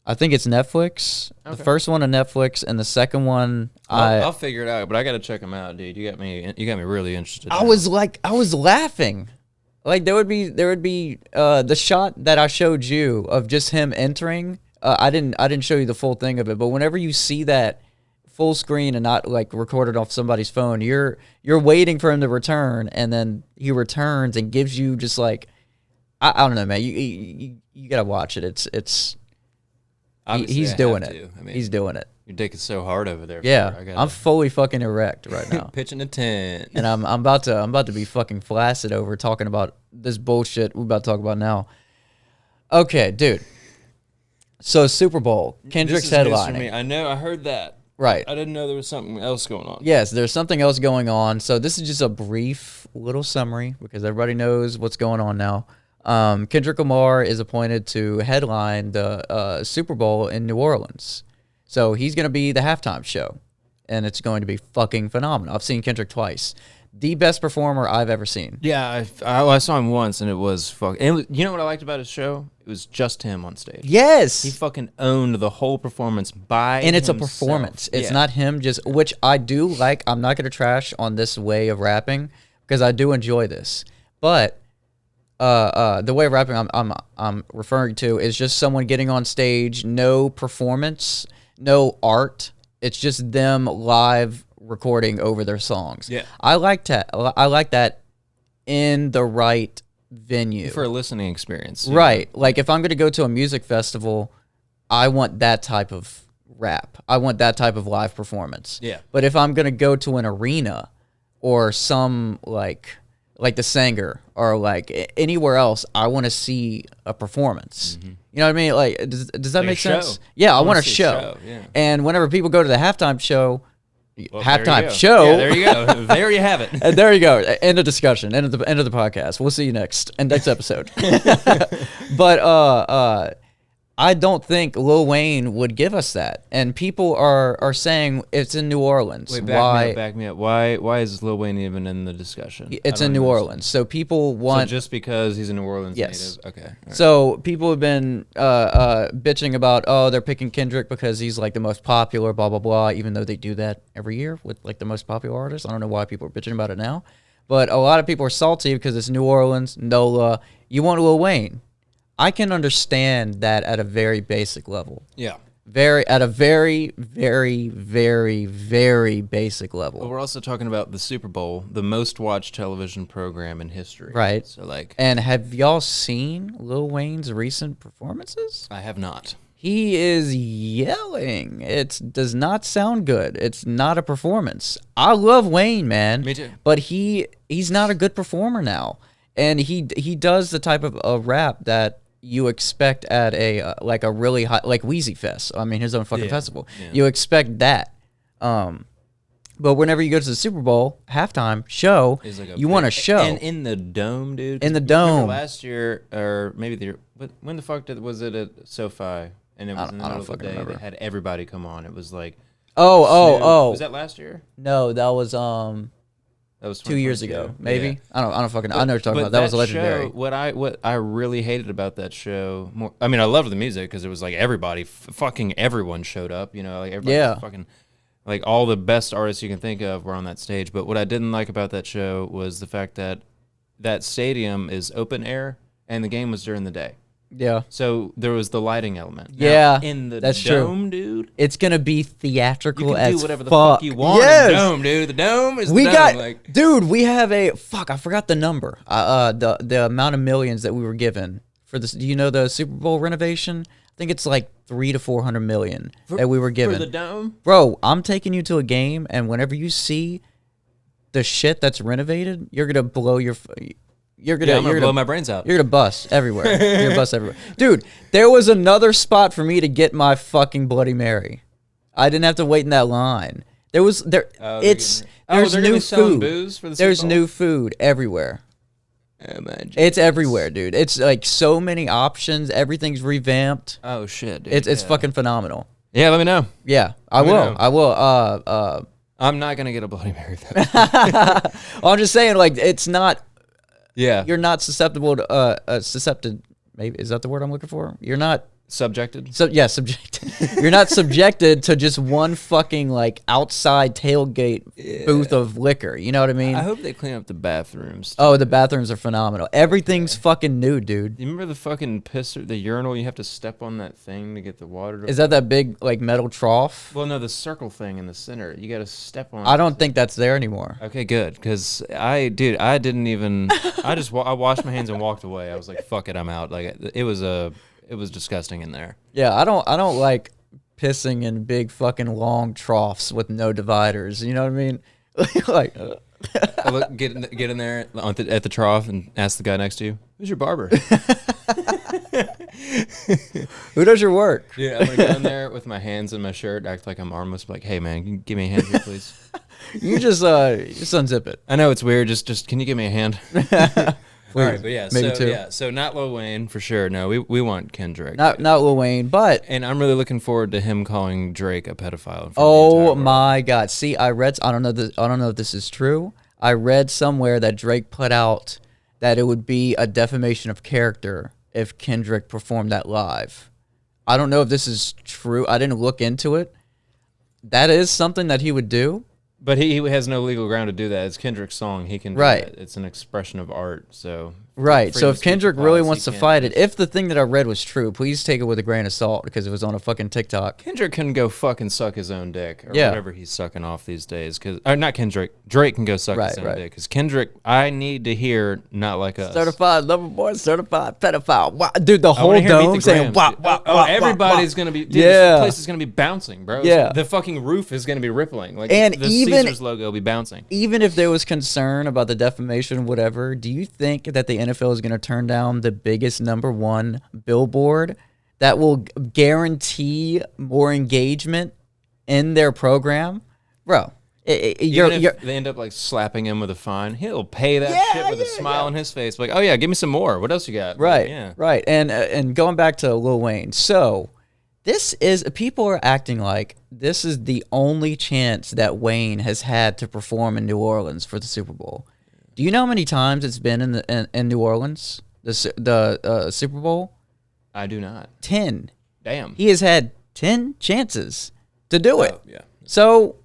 I think it's Netflix. The first one on Netflix, and the second one, I'll figure it out. But I gotta check them out, dude. You got me really interested. I was laughing. Like there would be the shot that I showed you of just him entering. I didn't show you the full thing of it, but whenever you see that full screen and not like recorded off somebody's phone, you're waiting for him to return, and then he returns and gives you just like I don't know, man. You gotta watch it. It's Obviously, he's I doing have it. to. I mean, He's doing it. Your dick is so hard over there. Yeah, I I'm fully fucking erect right now. pitching a tent. And I'm about to be fucking flaccid over talking about this bullshit we're about to talk about now. Okay, dude. So Super Bowl, Kendrick's This is news for me. headlining. I know. I heard that. Right. I didn't know there was something else going on. Yes, there's something else going on. So this is just a brief little summary because everybody knows what's going on now. Kendrick Lamar is appointed to headline the Super Bowl in New Orleans. So he's going to be the halftime show, and it's going to be fucking phenomenal. I've seen Kendrick twice. The best performer I've ever seen. Yeah, I saw him once, and it was fucking. You know what I liked about his show? It was just him on stage. Yes. He fucking owned the whole performance And it's himself. a performance. It's Yeah. not him just, which I do like. I'm not going to trash on this way of rapping because I do enjoy this. But the way of rapping I'm referring to is just someone getting on stage, no performance, no art. It's just them live recording over their songs. Yeah. I like that in the right venue. For a listening experience. Right. Like if I'm going to go to a music festival, I want that type of rap. I want that type of live performance. Yeah. But if I'm going to go to an arena or some like the Sanger or like anywhere else, I want to see a performance. You know what I mean? Like does that Like a make sense? show. Yeah, I wanna want a see a show. show, yeah. And whenever people go to the halftime show, Well, there you halftime go. show. Yeah, there you go. There you have it. And there you go. End of discussion. End of the podcast. We'll see you next episode. But I don't think Lil Wayne would give us that. And people are saying it's in New Orleans. Wait, Why? back me up. Why is Lil Wayne even in the discussion? It's I in don't New understand. Orleans. So people So want. just because he's a New Orleans Yes. native? Okay. all right. So people have been bitching about, oh, they're picking Kendrick because he's like the most popular, blah, blah, blah, even though they do that every year with like the most popular artists. I don't know why people are bitching about it now. But a lot of people are salty because it's New Orleans, NOLA. You want Lil Wayne. I can understand that at a very basic level. Yeah. At a very, very, very, very basic level. But we're also talking about the Super Bowl, the most watched television program in history. Right. So like, And have y'all seen Lil Wayne's recent performances? I have not. He is yelling. It does not sound good. It's not a performance. I love Wayne, man. Me too. But he's not a good performer now. And he does the type of rap that you expect at a like a really high, like Wheezy Fest. I mean, his own fucking Yeah, festival. yeah. You expect that. But whenever you go to the Super Bowl halftime show, Is like a you want a big- show. And in the dome, dude. In the 'Cause remember dome. last year, or maybe the year, when the fuck was it at SoFi? And it was in the I don't middle of the fucking day. remember. They had everybody come on. It was like, Oh. Snoop- Was that last year? No, that was That was 2 years 2022. ago, maybe. Yeah. I don't fucking. I know what you're talking But about. That was legendary. Show, what I really hated about that show, more. I mean, I loved the music because it was like everybody, fucking everyone showed up. You know, like everybody, Yeah. fucking, like all the best artists you can think of were on that stage. But what I didn't like about that show was the fact that that stadium is open air and the game was during the day. Yeah. So there was the lighting element. Yeah, Now, in the that's true. dome, dude. It's gonna be You theatrical can as do whatever the fuck. fuck you want Yes. in the dome, dude. The dome is We the got, dome. Like, dude. We have a fuck. I forgot the number. The amount of millions that we were given for this. Do you know the Super Bowl renovation? I think it's like 300 to 400 million that we were given. for the dome. Bro, I'm taking you to a game, and whenever you see the shit that's renovated, you're gonna blow your. You're gonna, I'm gonna blow my brains out. You're gonna bust everywhere. You're gonna bust everywhere, dude. There was another spot for me to get my fucking Bloody Mary. I didn't have to wait in that line. There's new food. Booze for the There's Super Bowl? new food everywhere. Oh, man, It's everywhere, dude. It's like so many options. Everything's revamped. Oh shit, dude. It's fucking phenomenal. Yeah, let me know. Yeah, I me will. know. I will. I'm not gonna get a Bloody Mary though. I'm just saying, like, it's not. Yeah, You're not susceptible to suscepted. Maybe is that the word I'm looking for? You're not. subjected. So yeah, subjected. You're not subjected to just one fucking like outside tailgate booth of liquor. You know what I mean? I hope they clean up the bathrooms. Oh, the bathrooms are phenomenal. Everything's fucking new, dude. You remember the fucking the urinal? You have to step on that thing to get the water. Is that big like metal trough? Well, no, the circle thing in the center. You got to step on. I don't think that's there anymore. Okay, good, because I didn't even. I washed my hands and walked away. I was like, fuck it, I'm out. Like it was disgusting in there. Yeah, I don't like pissing in big fucking long troughs with no dividers. You know what I mean? Like, Get in there at the trough and ask the guy next to you, "Who's your barber?" who does your work? Yeah, I'm gonna go in there with my hands in my shirt, act like I'm armless, be like, "Hey man, can you give me a hand here, please?" You just unzip it. I know it's weird. Just can you give me a hand? All right, but yeah, Maybe so two. yeah, so not Lil Wayne for sure. No, we want Kendrick. Not Lil Wayne, but And I'm really looking forward to him calling Drake a pedophile. In front of the oh entire world. my God! See, I don't know if this is true. I read somewhere that Drake put out that it would be a defamation of character if Kendrick performed that live. I don't know if this is true. I didn't look into it. That is something that he would do. But he has no legal ground to do that. It's Kendrick's song. He can do Right. that. It's an expression of art. So Right. So freedom of if speech Kendrick applies, really he wants to can't fight it, just- if the thing that I read was true, please take it with a grain of salt because it was on a fucking TikTok. Kendrick can go fucking suck his own dick or Yeah. whatever he's sucking off these days. Or not Kendrick. Drake can go suck Right, his own right. dick. Because Kendrick, I need to hear Not Like Us. Certified lover boy, certified pedophile. Wow. Dude, the I wanna whole hear Meet dome the saying Grahams, wah, dude. wah, Oh, wah, everybody's wah. gonna be. Dude, Yeah. this place is gonna be bouncing, bro. Yeah. The fucking roof is gonna be rippling. Like And the even- Caesars logo will be bouncing. Even if there was concern about the defamation, whatever, do you think that the NFL is going to turn down the biggest #1 billboard that will guarantee more engagement in their program? Bro, Even if they end up like slapping him with a fine, he'll pay that shit with a smile on his face. Like, oh yeah, give me some more. What else you got? right, Yeah. right. And going back to Lil Wayne, so this is, people are acting like this is the only chance that Wayne has had to perform in New Orleans for the Super Bowl. Do you know how many times it's been in New Orleans, the Super Bowl? I do not. 10. Damn. He has had 10 chances to do it. Oh, yeah. So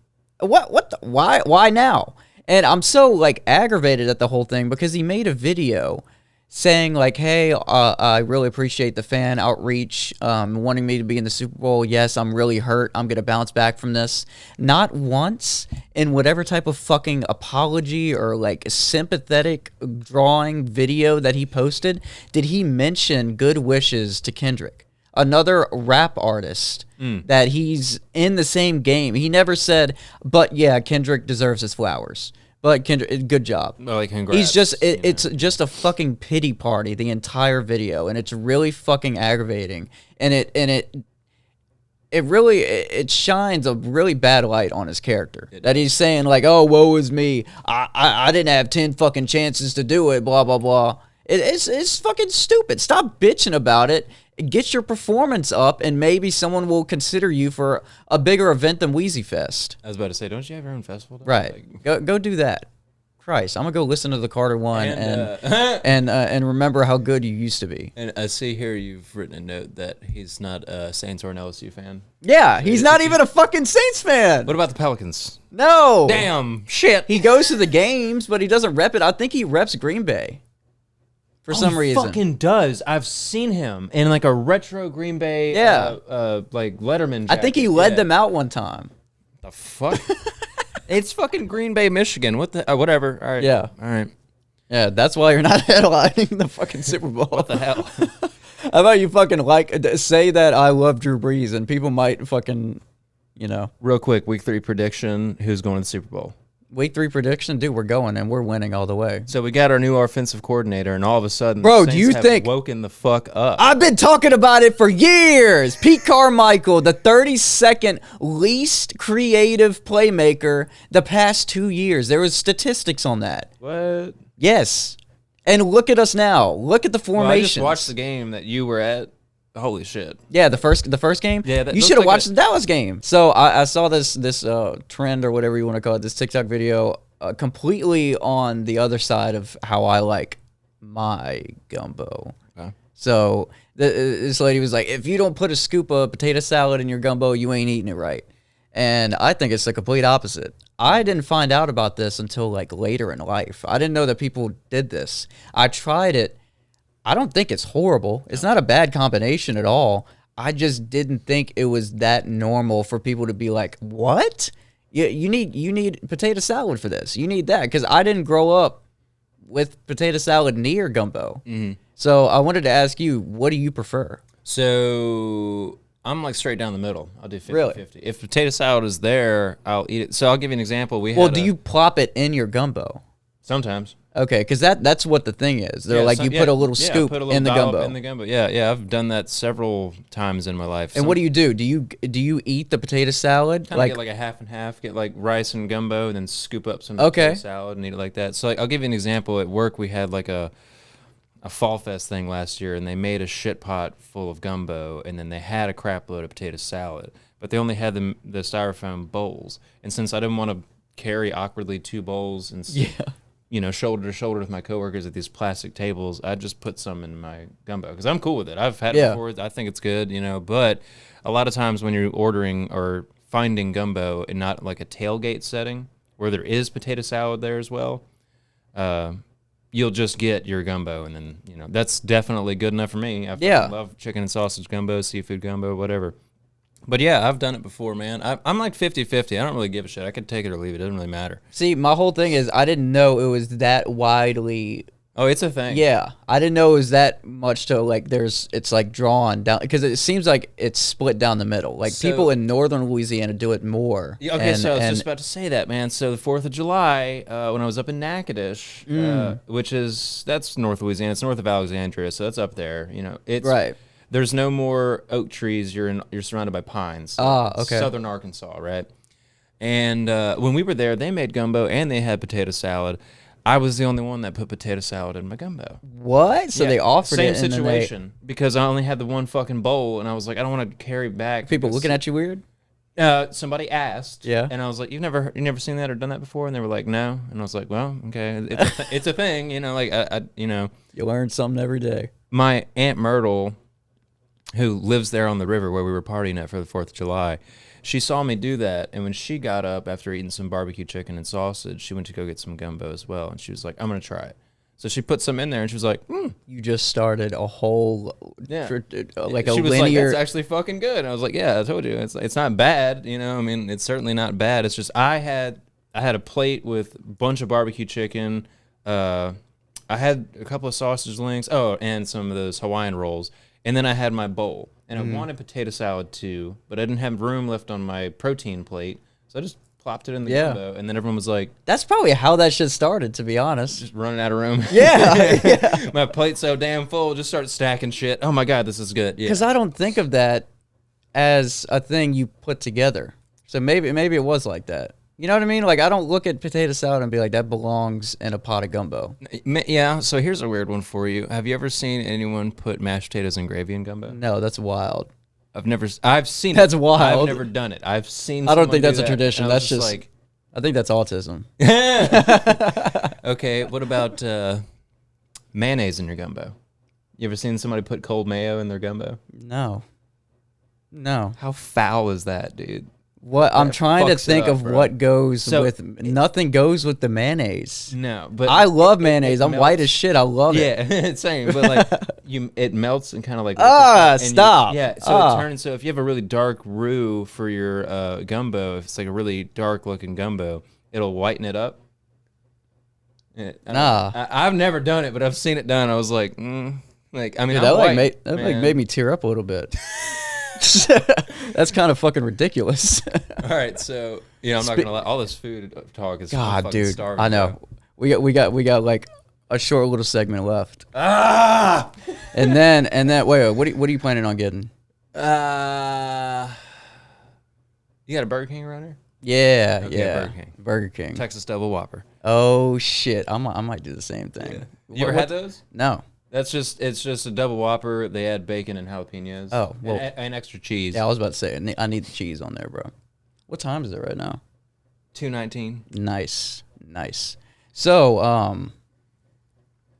why now? And I'm so like aggravated at the whole thing because he made a video saying like, hey, I really appreciate the fan outreach, wanting me to be in the Super Bowl. Yes, I'm really hurt. I'm going to bounce back from this. Not once in whatever type of fucking apology or like sympathetic drawing video that he posted did he mention good wishes to Kendrick, another rap artist that he's in the same game. He never said, but yeah, Kendrick deserves his flowers. But Kendrick, good job. Well, like, congrats. He's just, you know. it's just a fucking pity party, the entire video. And it's really fucking aggravating. And it really, it shines a really bad light on his character. That he's saying like, oh, woe is me. I didn't have 10 fucking chances to do it, blah, blah, blah. It's fucking stupid. Stop bitching about it. Get your performance up, and maybe someone will consider you for a bigger event than Wheezy Fest. I was about to say, don't you have your own festival? Though? Right. Like, Go do that. Christ, I'm gonna go listen to the Carter one And, and remember how good you used to be. and I see here you've written a note that he's not a Saints or an LSU fan. Yeah, he's not even a fucking Saints fan. What about the Pelicans? No. Damn, shit. He goes to the games, but he doesn't rep it. I think he reps Green Bay. For some reason. He fucking does. I've seen him in like a retro Green Bay, like Letterman jacket. I think he led them out one time. The fuck? It's fucking Green Bay, Michigan. What the? Whatever. All right. Yeah. All right. Yeah, that's why you're not headlining the fucking Super Bowl. What the hell? How about you fucking say that I love Drew Brees and people might fucking, Real quick, week 3 prediction. Who's going to the Super Bowl? Week 3 prediction, dude. We're going and we're winning all the way. So we got our new offensive coordinator, and all of a sudden, Bro, the do you Saints have think woken the fuck up? I've been talking about it for years. Pete Carmichael, the 32nd least creative playmaker the past 2 years. There was statistics on that. What? Yes. And look at us now. Look at the Well, I just formations. watched the game that you were at. Holy shit. Yeah, the first game. Yeah, that you looks should have like watched the Dallas game. So I saw this trend or whatever you want to call it, this TikTok video, completely on the other side of how I like my gumbo. Okay. So this lady was like, if you don't put a scoop of potato salad in your gumbo, you ain't eating it right. And I think it's the complete opposite. I didn't find out about this until like later in life. I didn't know that people did this. I tried it. I don't think it's horrible. It's not a bad combination at all. I just didn't think it was that normal for people to be like, what? You need potato salad for this. You need that. Because I didn't grow up with potato salad near gumbo. Mm-hmm. So I wanted to ask you, what do you prefer? So I'm like straight down the middle. I'll do 50-50. Really? If potato salad is there, I'll eat it. So I'll give you an example. Well, do you plop it in your gumbo? Sometimes. Okay, because that's what the thing is. They're like, you put a little scoop put a little in the dollop gumbo. In the gumbo. Yeah, I've done that several times in my life. And what do you do? Do you eat the potato salad? Kind of get like a half and half. Get like rice and gumbo, and then scoop up some potato salad and eat it like that. So like, I'll give you an example. At work, we had like a Fall Fest thing last year, and they made a shit pot full of gumbo, and then they had a crap load of potato salad, but they only had the styrofoam bowls. And since I didn't want to carry awkwardly 2 bowls and shoulder to shoulder with my coworkers at these plastic tables, I just put some in my gumbo because I'm cool with it. I've had it before. I think it's good, but a lot of times when you're ordering or finding gumbo in not like a tailgate setting where there is potato salad there as well, you'll just get your gumbo, and then that's definitely good enough for me. I love chicken and sausage gumbo, seafood gumbo, whatever. But yeah, I've done it before, man. I'm like 50-50. I don't really give a shit. I could take it or leave it. It doesn't really matter. See, my whole thing is I didn't know it was that widely. Oh, it's a thing. Yeah, I didn't know it was that much to like. It's like drawn down because it seems like it's split down the middle. Like people in northern Louisiana do it more. Okay, so I was just about to say that, man. So the 4th of July, when I was up in Natchitoches, that's North Louisiana. It's north of Alexandria, so that's up there. It's right. There's no more oak trees. You're surrounded by pines. Okay. Southern Arkansas, right? And when we were there, they made gumbo and they had potato salad. I was the only one that put potato salad in my gumbo. What? So they offered same it. Same situation. Because I only had the one fucking bowl, and I was like, I don't want to carry back. People looking at you weird? Somebody asked. Yeah. And I was like, you never seen that or done that before? And they were like, no. And I was like, well, okay, it's a thing. You learn something every day. My Aunt Myrtle, who lives there on the river where we were partying at for the 4th of July, she saw me do that, and when she got up after eating some barbecue chicken and sausage, she went to go get some gumbo as well, and she was like, I'm going to try it. So she put some in there, and she was like, You just started a whole, like a she was linear. like, that's actually fucking good. And I was like, yeah, I told you. It's not bad, I mean, it's certainly not bad. It's just I had a plate with a bunch of barbecue chicken. I had a couple of sausage links, and some of those Hawaiian rolls. And then I had my bowl, and I wanted potato salad too, but I didn't have room left on my protein plate, so I just plopped it in the gumbo, and then everyone was like... That's probably how that shit started, to be honest. Just running out of room. Yeah. My plate's so damn full, just start stacking shit. Oh my God, this is good. Yeah. Because I don't think of that as a thing you put together. So maybe it was like that. You know what I mean? Like, I don't look at potato salad and be like, that belongs in a pot of gumbo. Yeah, so here's a weird one for you. Have you ever seen anyone put mashed potatoes and gravy in gumbo? No, that's wild. I've seen it. That's wild. I've never done it. I've seen I don't think that's do a that, tradition. and I was That's just like... I think that's autism. Okay, what about mayonnaise in your gumbo? You ever seen somebody put cold mayo in their gumbo? No. How foul is that, dude? What I'm trying to think of bro. What goes with nothing goes with the mayonnaise. No, but I love mayonnaise. I'm melts. white as shit. I love it. Yeah, same. But like it melts and kind of like stop. It turns. So if you have a really dark roux for your gumbo, if it's like a really dark looking gumbo, it'll whiten it up. I've never done it, but I've seen it done. I was like, I mean, Dude, that made me tear up a little bit. That's kind of fucking ridiculous. All right, so I'm not gonna lie. All this food talk is God, fucking dude, starving, I know. bro. We got like a short little segment left. Ah. And then wait, what are you planning on getting? You got a Burger King runner? Yeah, Okay, yeah. Burger King. Burger King. Texas Double Whopper. Oh shit, I might do the same thing. You ever had those? No. It's just a double Whopper. They add bacon and jalapenos. Oh, well. and extra cheese. Yeah, I was about to say I need the cheese on there, bro. What time is it right now? 2:19. Nice. So,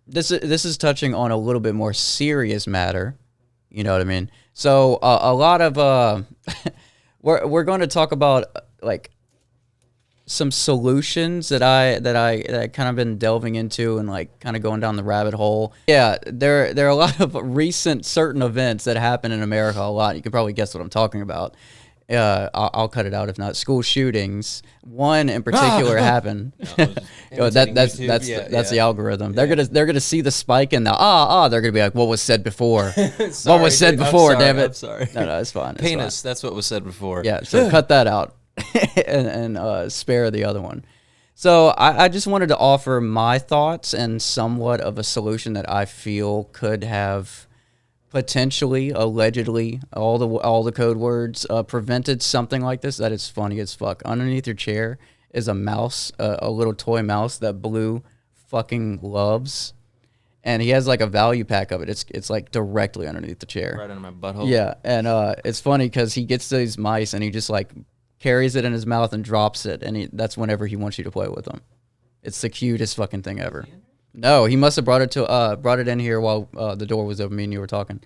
this is touching on a little bit more serious matter. You know what I mean? So, a lot of we're going to talk about like some solutions that I kind of been delving into and like kind of going down the rabbit hole. Yeah, there are a lot of recent certain events that happen in America a lot. You can probably guess what I'm talking about. I'll cut it out if not. School shootings. One in particular happened. That's the algorithm. Yeah. They're gonna see the spike and they're gonna be like, what was said before? What was said before? Damn it! I'm sorry. No, it's fine. It's Penis. fine. That's what was said before. Yeah, so cut that out and spare the other one. So I just wanted to offer my thoughts and somewhat of a solution that I feel could have potentially, allegedly, all the code words, prevented something like this. That is funny as fuck. Underneath your chair is a mouse, a little toy mouse that Blue fucking loves. And he has like a value pack of it. It's like directly underneath the chair. Right under my butthole. Yeah, and it's funny because he gets these mice and he just like carries it in his mouth and drops it, and that's whenever he wants you to play with them. It's the cutest fucking thing ever. No, he must have brought it in here while the door was open. Me and you were talking.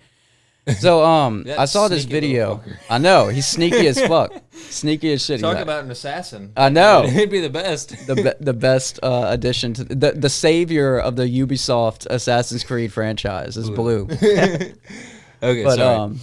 So I saw this video. I know he's sneaky as fuck, sneaky as shit. Talk about an assassin. I know. He'd be the best. The best addition to the savior of the Ubisoft Assassin's Creed franchise is Blue. Okay, But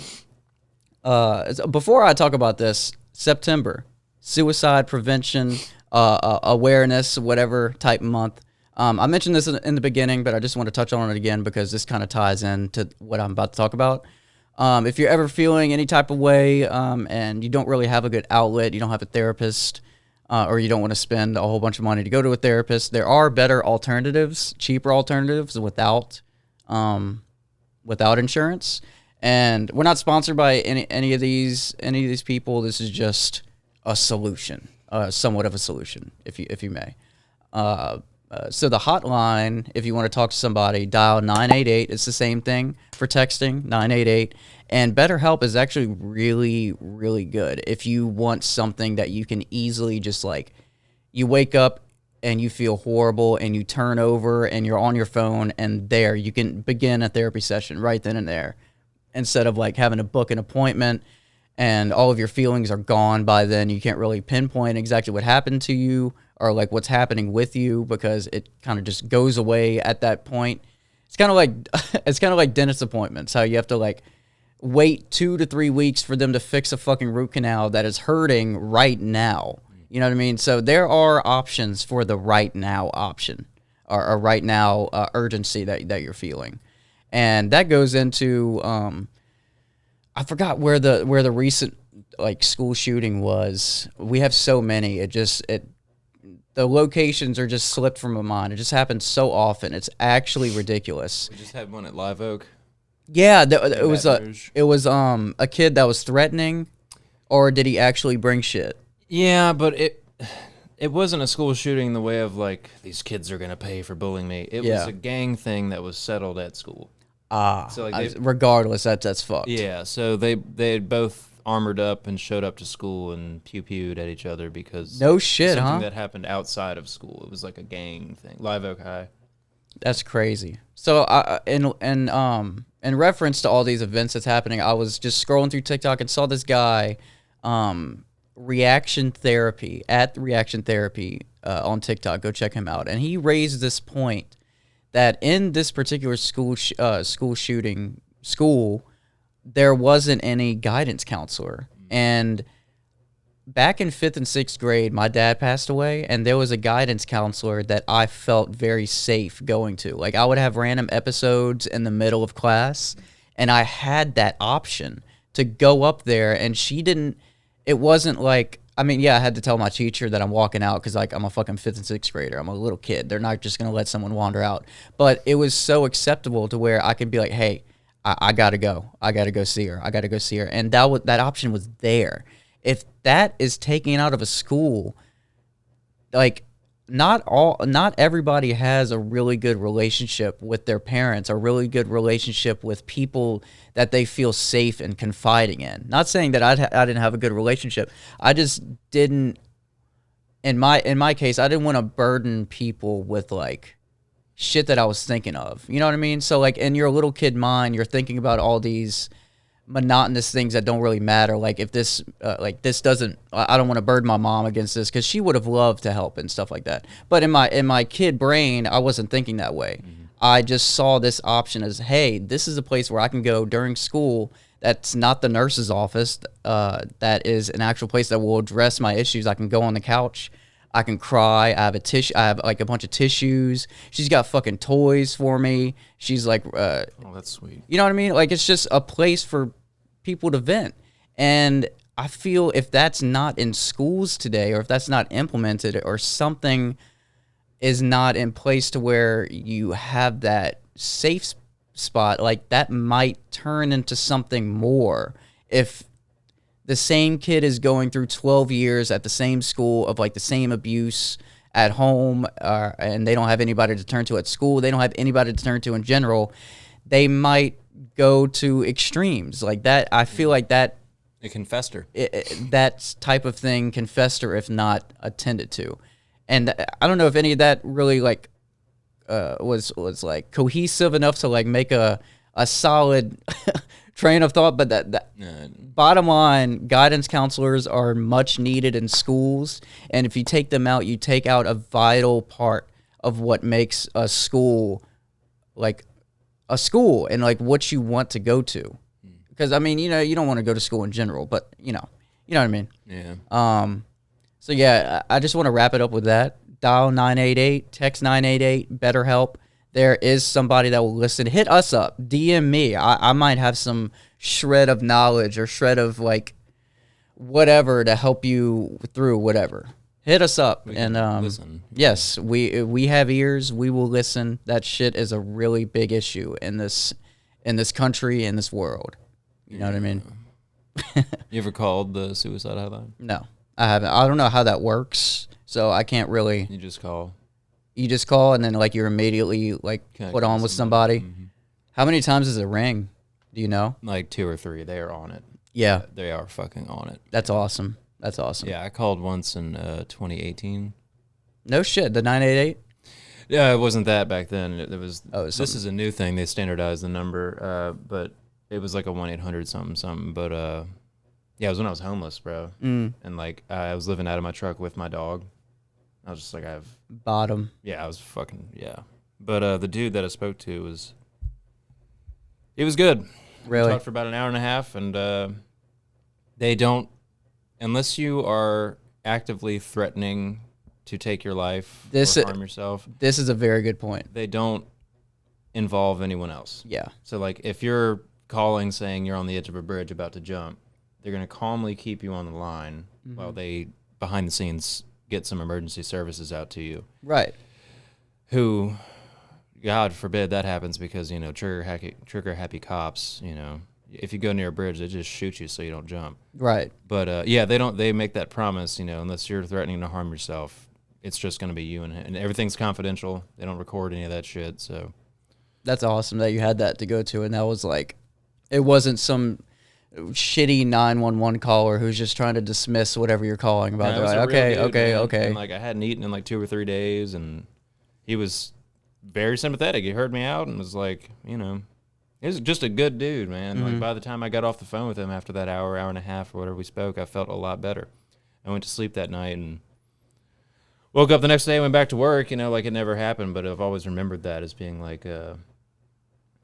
sorry. Before I talk about this, September, suicide prevention awareness, whatever type month. I mentioned this in the beginning, but I just want to touch on it again because this kind of ties into what I'm about to talk about. If you're ever feeling any type of way and you don't really have a good outlet, you don't have a therapist, or you don't want to spend a whole bunch of money to go to a therapist, there are better alternatives, cheaper alternatives without insurance. And we're not sponsored by any of these people. This is just a solution, somewhat of a solution, if you may. So the hotline, if you want to talk to somebody, dial 988. It's the same thing for texting, 988. And BetterHelp is actually really, really good. If you want something that you can easily just like, you wake up and you feel horrible and you turn over and you're on your phone and there you can begin a therapy session right then and there. Instead of like having to book an appointment and all of your feelings are gone by then, you can't really pinpoint exactly what happened to you or like what's happening with you because it kind of just goes away at that point. It's kind of like dentist appointments, how you have to like wait 2 to 3 weeks for them to fix a fucking root canal that is hurting right now. You know what I mean? So there are options for the right now option or right now urgency that you're feeling. And that goes into I forgot where the recent like school shooting was. We have so many. The locations are just slipped from my mind. It just happens so often. It's actually ridiculous. We just had one at Live Oak. Yeah, it was a kid that was threatening, or did he actually bring shit? Yeah, but it wasn't a school shooting in the way of like these kids are gonna pay for bullying me. It was a gang thing that was settled at school. So like regardless, that's fucked. Yeah, so they had both armored up and showed up to school and pew-pewed at each other because no shit, something that happened outside of school. It was like a gang thing. Live Oak High. That's crazy. So in reference to all these events that's happening, I was just scrolling through TikTok and saw this guy, Reaction Therapy on TikTok. Go check him out. And he raised this point that in this particular school, there wasn't any guidance counselor. And back in 5th and 6th grade, my dad passed away, and there was a guidance counselor that I felt very safe going to. Like, I would have random episodes in the middle of class, and I had that option to go up there, and she didn't. It wasn't like, I mean, yeah, I had to tell my teacher that I'm walking out because, like, I'm a fucking 5th and 6th grader. I'm a little kid. They're not just going to let someone wander out. But it was so acceptable to where I could be like, hey, I got to go. I got to go see her. I got to go see her. And that option was there. If that is taken out of a school, like, not everybody has a really good relationship with their parents, a really good relationship with people that they feel safe and confiding in. Not saying that I didn't have a good relationship. I just didn't, in my case, I didn't want to burden people with like shit that I was thinking of. You know what I mean? So like in your little kid mind, you're thinking about all these monotonous things that don't really matter. Like if this this doesn't, I don't want to burden my mom against this because she would have loved to help and stuff like that. But in my kid brain, I wasn't thinking that way. I just saw this option as, hey, this is a place where I can go during school. That's not the nurse's office. That is an actual place that will address my issues. I can go on the couch. I can cry. I have a tissue. I have like a bunch of tissues. She's got fucking toys for me. She's like, oh, that's sweet. You know what I mean? Like it's just a place for people to vent. And I feel if that's not in schools today, or if that's not implemented, or something is not in place to where you have that safe spot, like that might turn into something more. If the same kid is going through 12 years at the same school of like the same abuse at home, and they don't have anybody to turn to at school, they don't have anybody to turn to in general, they might go to extremes like that. I feel like that it can fester. That type of thing can fester if not attended to. And I don't know if any of that really like was like cohesive enough to like make a solid train of thought, but that bottom line, guidance counselors are much needed in schools, and if you take them out, you take out a vital part of what makes a school like a school and like what you want to go to. Because I mean, you know, you don't want to go to school in general, but you know what I mean. Yeah. So yeah, I just want to wrap it up with that. Dial 988, text 988, BetterHelp. There is somebody that will listen. Hit us up. DM me. I might have some shred of knowledge or shred of like whatever to help you through whatever. Hit us up and listen. Yes, we have ears. We will listen. That shit is a really big issue in this country, in this world. You know what I mean? You ever called the suicide hotline? No, I haven't. I don't know how that works, so I can't really. You just call. You just call and then like you're immediately like put on with somebody. Mm-hmm. How many times does it ring? Do you know? Like 2 or 3. They are on it. Yeah. They are fucking on it. That's awesome. That's awesome. Yeah, I called once in 2018. No shit. The 988? Yeah, it wasn't that back then. It was. This is a new thing. They standardized the number, but it was like a 1-800 something. But yeah, it was when I was homeless, bro. And like I was living out of my truck with my dog. I was just like, bottom. Yeah, I was fucking, yeah. But the dude that I spoke to was good. Really? We talked for about an hour and a half, and they don't, unless you are actively threatening to take your life or harm yourself. This is a very good point. They don't involve anyone else. Yeah. So, like, if you're calling saying you're on the edge of a bridge about to jump, they're going to calmly keep you on the line while they, behind the scenes, get some emergency services out to you. Right. Who, God forbid that happens because, you know, trigger happy cops, you know, if you go near a bridge, they just shoot you so you don't jump. Right. But, yeah, they make that promise, you know, unless you're threatening to harm yourself, it's just going to be you and everything's confidential. They don't record any of that shit, so. That's awesome that you had that to go to, and that was like, it wasn't some shitty 911 caller who's just trying to dismiss whatever you're calling about. Yeah, they're like, okay. And like I hadn't eaten in like 2 or 3 days, and he was very sympathetic. He heard me out and was like, you know, he was just a good dude, man. Like by the time I got off the phone with him after that hour and a half or whatever we spoke, I felt a lot better. I went to sleep that night and woke up the next day and went back to work, you know, like it never happened, but I've always remembered that as being like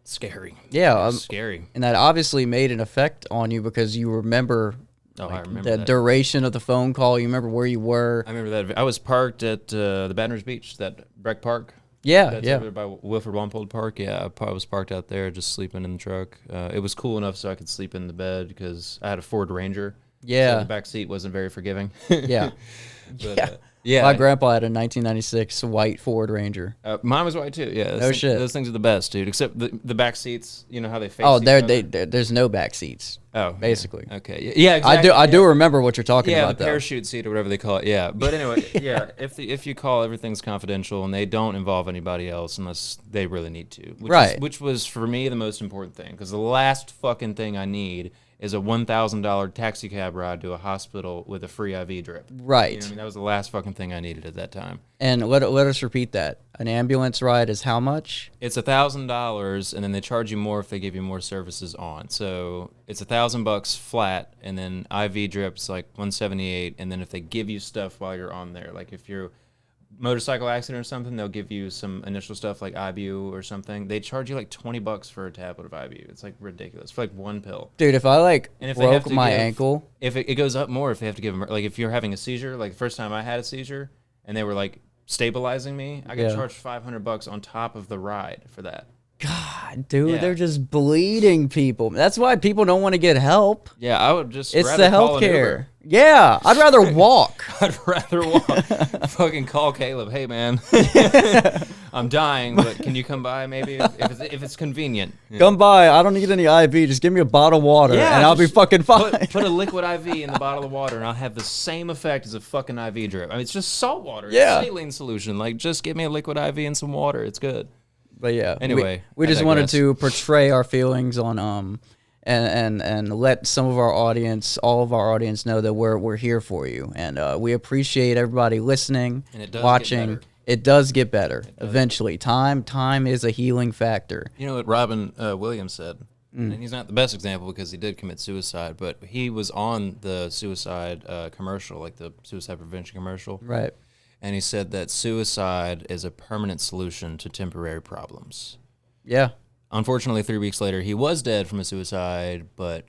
scary. Yeah. Scary. And that obviously made an effect on you because you remember, I remember the that. duration of the phone call. You remember where you were. I remember that. I was parked at the Baton Rouge Beach, that Breck Park. Yeah, That's yeah. over there by Wilford Wampold Park. Yeah, I was parked out there just sleeping in the truck. It was cool enough so I could sleep in the bed because I had a Ford Ranger. Yeah. So the back seat wasn't very forgiving. Yeah. But, Yeah. yeah. My grandpa had a 1996 white Ford Ranger. Mine was white too. Yeah. No shit. Those things are the best, dude. Except the back seats. You know how they face. Oh, each other? there's no back seats. Oh, basically. Yeah. Okay. Yeah. Exactly. I do remember what you're talking Yeah, about. the though. parachute seat or whatever they call it. Yeah. But anyway, yeah. If you call, everything's confidential and they don't involve anybody else unless they really need to. Which was for me the most important thing because the last fucking thing I need is a $1,000 taxi cab ride to a hospital with a free IV drip. Right. You know what I mean? That was the last fucking thing I needed at that time. And let us repeat that. An ambulance ride is how much? It's $1,000, and then they charge you more if they give you more services on. So it's $1,000 flat, and then IV drips like $178, and then if they give you stuff while you're on there, like if you're motorcycle accident or something, they'll give you some initial stuff like Ibu or something. They charge you like $20 for a tablet of Ibu. It's like ridiculous for like one pill. Dude, if I And if they have broke to my give- ankle, If it goes up more, if they have to give them, like if you're having a seizure, like the first time I had a seizure, and they were like stabilizing me, I got Yeah. charged $500 on top of the ride for that. God, dude, Yeah. they're just bleeding people. That's why people don't want to get help. Yeah, I would just It's rather the call an healthcare. Uber. Yeah, I'd rather walk. I'd rather walk. Fucking call Caleb. Hey, man, I'm dying, but can you come by maybe if it's convenient? Yeah. Come by. I don't need any IV. Just give me a bottle of water, Yeah, and I'll be just fucking fine. Put a liquid IV in the bottle of water, and I'll have the same effect as a fucking IV drip. I mean, it's just salt water. Yeah. It's saline solution. Like, just give me a liquid IV and some water. It's good. But yeah. Anyway, we I just wanted digress. to portray our feelings on and let some of our audience, all of our audience, know that we're here for you, and we appreciate everybody listening, And it does get watching. better. It does get better eventually. Time is a healing factor. You know what Robin Williams said? And he's not the best example because he did commit suicide, but he was on the suicide commercial, like the suicide prevention commercial. Right. And he said that suicide is a permanent solution to temporary problems. Yeah. Unfortunately, 3 weeks later, he was dead from a suicide, but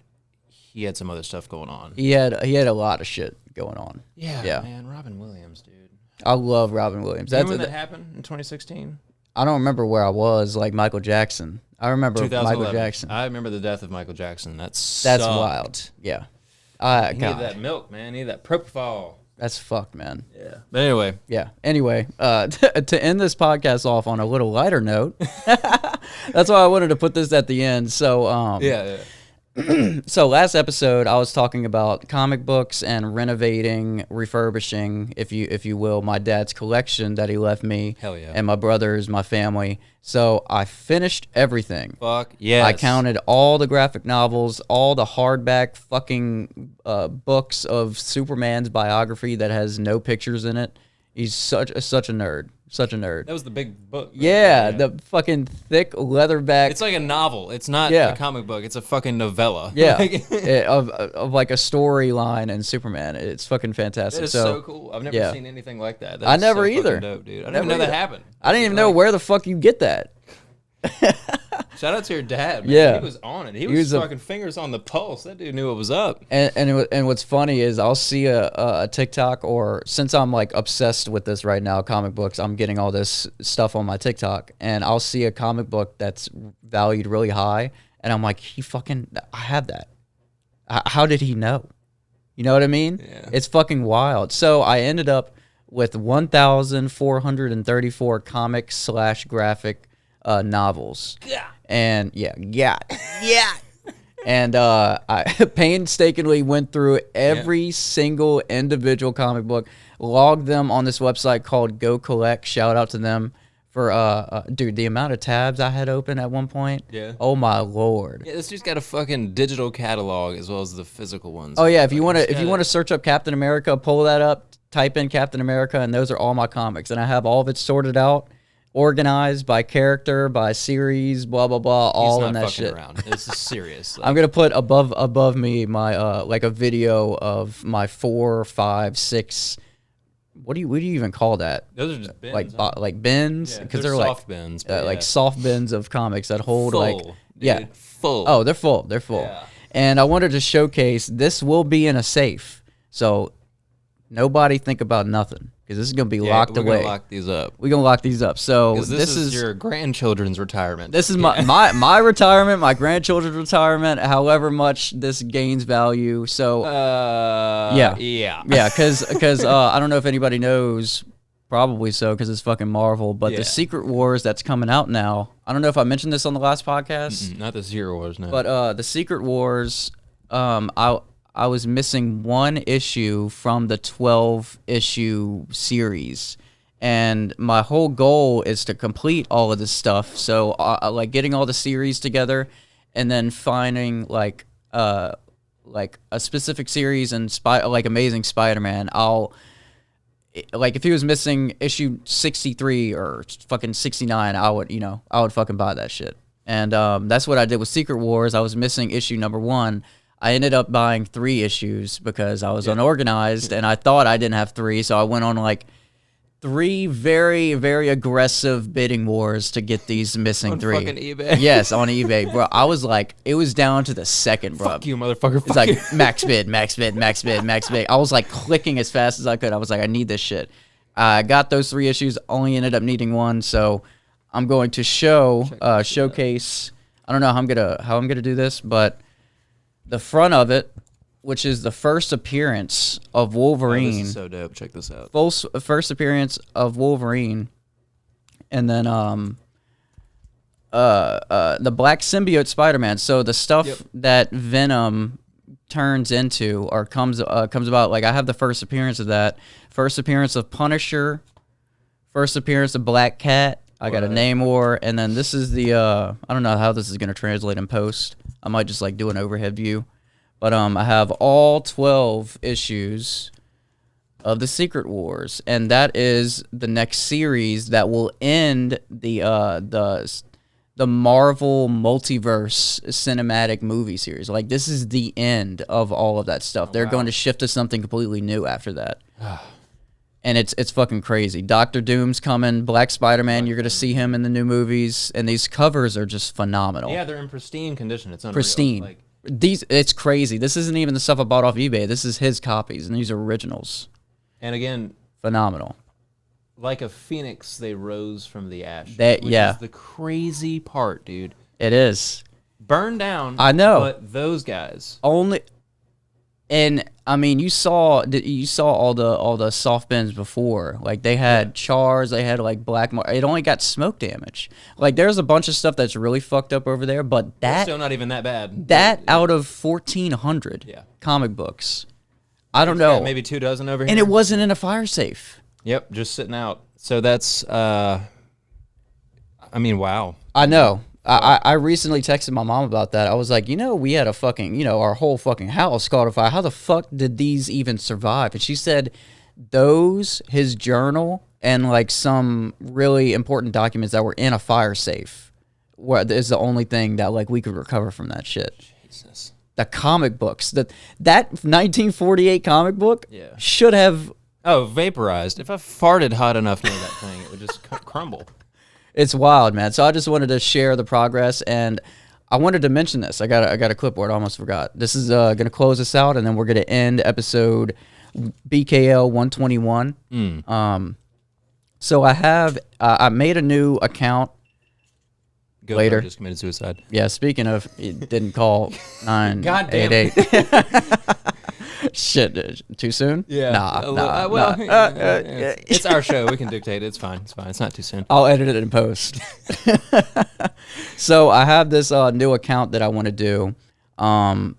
he had some other stuff going on. He had a lot of shit going on. Yeah. Man, Robin Williams, dude. I love Robin Williams. Remember when that happened in 2016? I don't remember where I was, like Michael Jackson. I remember 2011. Michael Jackson. I remember the death of Michael Jackson. That's wild. Yeah. He needed God, that milk, man. He needed that propofol. that's fucked, man. Yeah. But anyway. Yeah. Anyway, to end this podcast off on a little lighter note, that's why I wanted to put this at the end. So, Yeah. So last episode, I was talking about comic books and renovating, refurbishing, if you will, my dad's collection that he left me. Hell yeah. And my brothers, my family. So I finished everything. Fuck yes. I counted all the graphic novels, all the hardback fucking books of Superman's biography that has no pictures in it. He's such a nerd. Such a nerd. That was the big book. Right? Yeah, the fucking thick leatherback. It's like a novel. It's not Yeah. a comic book. It's a fucking novella. Yeah, Like, of like a storyline in Superman. It's fucking fantastic. that is so cool. I've never yeah. seen anything like that. I That's never so either. fucking dope, dude. I didn't Never even know either. that happened. I didn't even know where the fuck you get that. Shout out to your dad, man. Yeah. He was on it. He was was a- fucking fingers on the pulse. That dude knew what was up. And what's funny is I'll see a TikTok, or since I'm like obsessed with this right now, comic books, I'm getting all this stuff on my TikTok, and I'll see a comic book that's valued really high, and I'm like, I have that. How did he know? You know what I mean? Yeah. It's fucking wild. So I ended up with 1,434 comic/graphic novels. Yeah. And yeah. And I painstakingly went through every single individual comic book, logged them on this website called Go Collect. Shout out to them for dude, the amount of tabs I had open at one point. Yeah. Oh my lord. Yeah, this dude's got a fucking digital catalog as well as the physical ones. Oh yeah, if you Like, want to search up Captain America, pull that up, type in Captain America, and those are all my comics, and I have all of it sorted out, organized by character, by series, blah blah blah, he's all not in that fucking shit. around. This is serious. Like, I'm gonna put above me my like a video of my 4, 5, 6. What do you even call that? those are just bins. Like huh? like bins, Yeah, because they're they're like soft bins, but like yeah. soft bins of comics that hold full, like dude, full. Oh, they're full. They're full. Yeah. And I wanted to showcase this will be in a safe. So Nobody think about nothing because this is gonna be locked away. We're gonna lock these up. We're gonna lock these up. So This is your grandchildren's retirement. This is my retirement, my grandchildren's retirement. However much this gains value. So yeah, because I don't know if anybody knows. Probably so, because it's fucking Marvel. But the Secret Wars that's coming out now. I don't know if I mentioned this on the last podcast. Not the Secret Wars, no. But the Secret Wars, I was missing one issue from the 12-issue series. And my whole goal is to complete all of this stuff. So, like, getting all the series together and then finding, like a specific series and, like, Amazing Spider-Man, like, if he was missing issue 63 or fucking 69, I would fucking buy that shit. And that's what I did with Secret Wars. I was missing issue number 1. I ended up buying 3 issues because I was unorganized, and I thought I didn't have 3, so I went on, like, 3 very, very aggressive bidding wars to get these missing 3. On fucking eBay? Yes, on eBay, bro. I was like, it was down to the second, bro. Fuck you, motherfucker. It's like, max bid, max bid, max bid, max bid. I was like clicking as fast as I could. I was like, I need this shit. I got those 3 issues, only ended up needing 1, so I'm going to showcase. I don't know how I'm gonna do this, but the front of it, which is the first appearance of Wolverine. This is so dope. Check this out. First appearance of Wolverine, and then the black symbiote Spider-Man. So the stuff that Venom turns into or comes about. Like, I have the first appearance of that. First appearance of Punisher. First appearance of Black Cat. I got a Namor, and then this is the I don't know how this is gonna translate in post. I might just like do an overhead view. But I have all 12 issues of the Secret Wars, and that is the next series that will end the Marvel multiverse cinematic movie series. Like, this is the end of all of that stuff. They're going to shift to something completely new after that. And it's fucking crazy. Doctor Doom's coming, Black Spider-Man, you're going to see him in the new movies, and these covers are just phenomenal. Yeah, they're in pristine condition. It's unreal. Pristine. Like, it's crazy. This isn't even the stuff I bought off eBay. This is his copies, and these are originals. and again, Phenomenal. Like a phoenix, they rose from the ashes. That, which yeah. is the crazy part, dude. It is. Burned down. I know. But those guys. Only, and I mean, you saw all the soft bins before. Like, they had chars, they had like black mark. It only got smoke damage. Like, there's a bunch of stuff that's really fucked up over there, but that Still not even that bad. That out of 1,400 comic books, I don't know, maybe 2 dozen over here. and it wasn't in a fire safe. Yep, just sitting out. So that's, I mean, wow. I know. I recently texted my mom about that. I was like, we had a fucking, our whole fucking house caught on fire. How the fuck did these even survive? And she said his journal, and like some really important documents that were in a fire safe is the only thing that like we could recover from that shit. Jesus. The comic books, that 1948 comic book should have... Oh, vaporized. If I farted hot enough near that thing, it would just crumble. It's wild, man. So I just wanted to share the progress, and I wanted to mention this. I got a clipboard. I almost forgot. This is going to close us out, and then we're going to end episode BKL 121. So I made a new account. Later. Just committed suicide. Yeah, speaking of, it didn't call 988. Shit, too soon? Yeah. Nah. It's our show. We can dictate it. It's fine. It's not too soon. I'll edit it in post. So I have this new account that I want to do.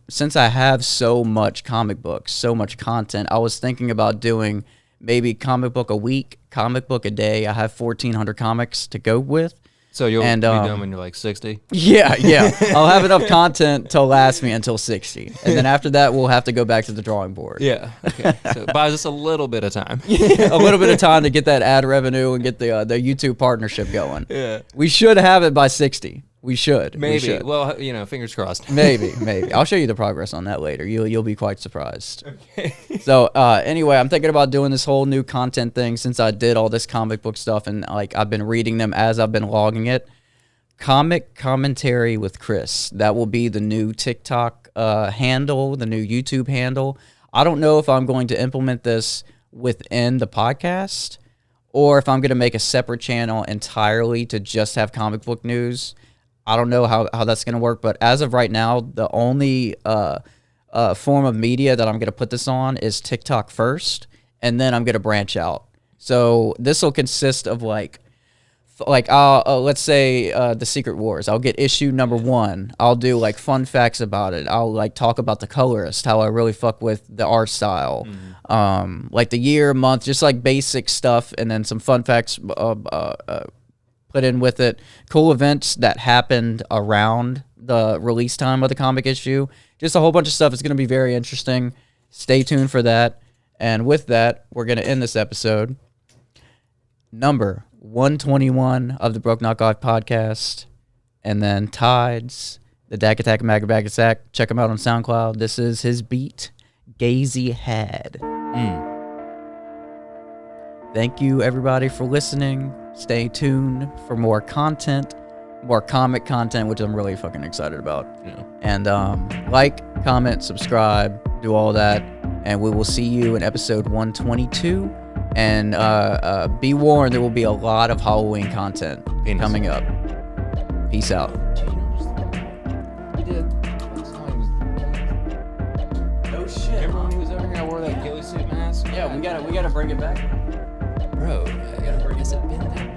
Since I have so much comic books, so much content, I was thinking about doing maybe comic book a week, comic book a day. I have 1,400 comics to go with. So you'll be done when you're like 60? Yeah. I'll have enough content to last me until 60. And then after that, we'll have to go back to the drawing board. Yeah. Okay. So buys us a little bit of time. A little bit of time to get that ad revenue and get the YouTube partnership going. Yeah. We should have it by 60. We should. Maybe. We should. Well, fingers crossed. Maybe. I'll show you the progress on that later. You'll be quite surprised. Okay. So anyway, I'm thinking about doing this whole new content thing since I did all this comic book stuff, and like I've been reading them as I've been logging it. Comic commentary with Chris. That will be the new TikTok handle, the new YouTube handle. I don't know if I'm going to implement this within the podcast, or if I'm going to make a separate channel entirely to just have comic book news. I don't know how that's going to work, but as of right now, the only form of media that I'm going to put this on is TikTok first, and then I'm going to branch out. So this will consist of like let's say the Secret Wars. I'll get issue number 1. I'll do like fun facts about it. I'll like talk about the colorist, how I really fuck with the art style, like the year, month, just like basic stuff, and then some fun facts put in with it. Cool events that happened around the release time of the comic issue. Just a whole bunch of stuff. It's going to be very interesting. Stay tuned for that. And with that, we're going to end this episode. Number 121 of the Broke Knock Life podcast. And then Tides, the Dak Attack Magabag Sack. Check him out on SoundCloud. This is his beat, Gazy Had. Thank you, everybody, for listening. Stay tuned for more content, more comic content, which I'm really fucking excited about. Yeah. And like, comment, subscribe, do all that. And we will see you in episode 122. And be warned, there will be a lot of Halloween content coming up. Peace out. He did. Oh shit! Remember when he was over here? I wore that ghillie suit mask. Yeah, we gotta bring it back. Bro, has it been that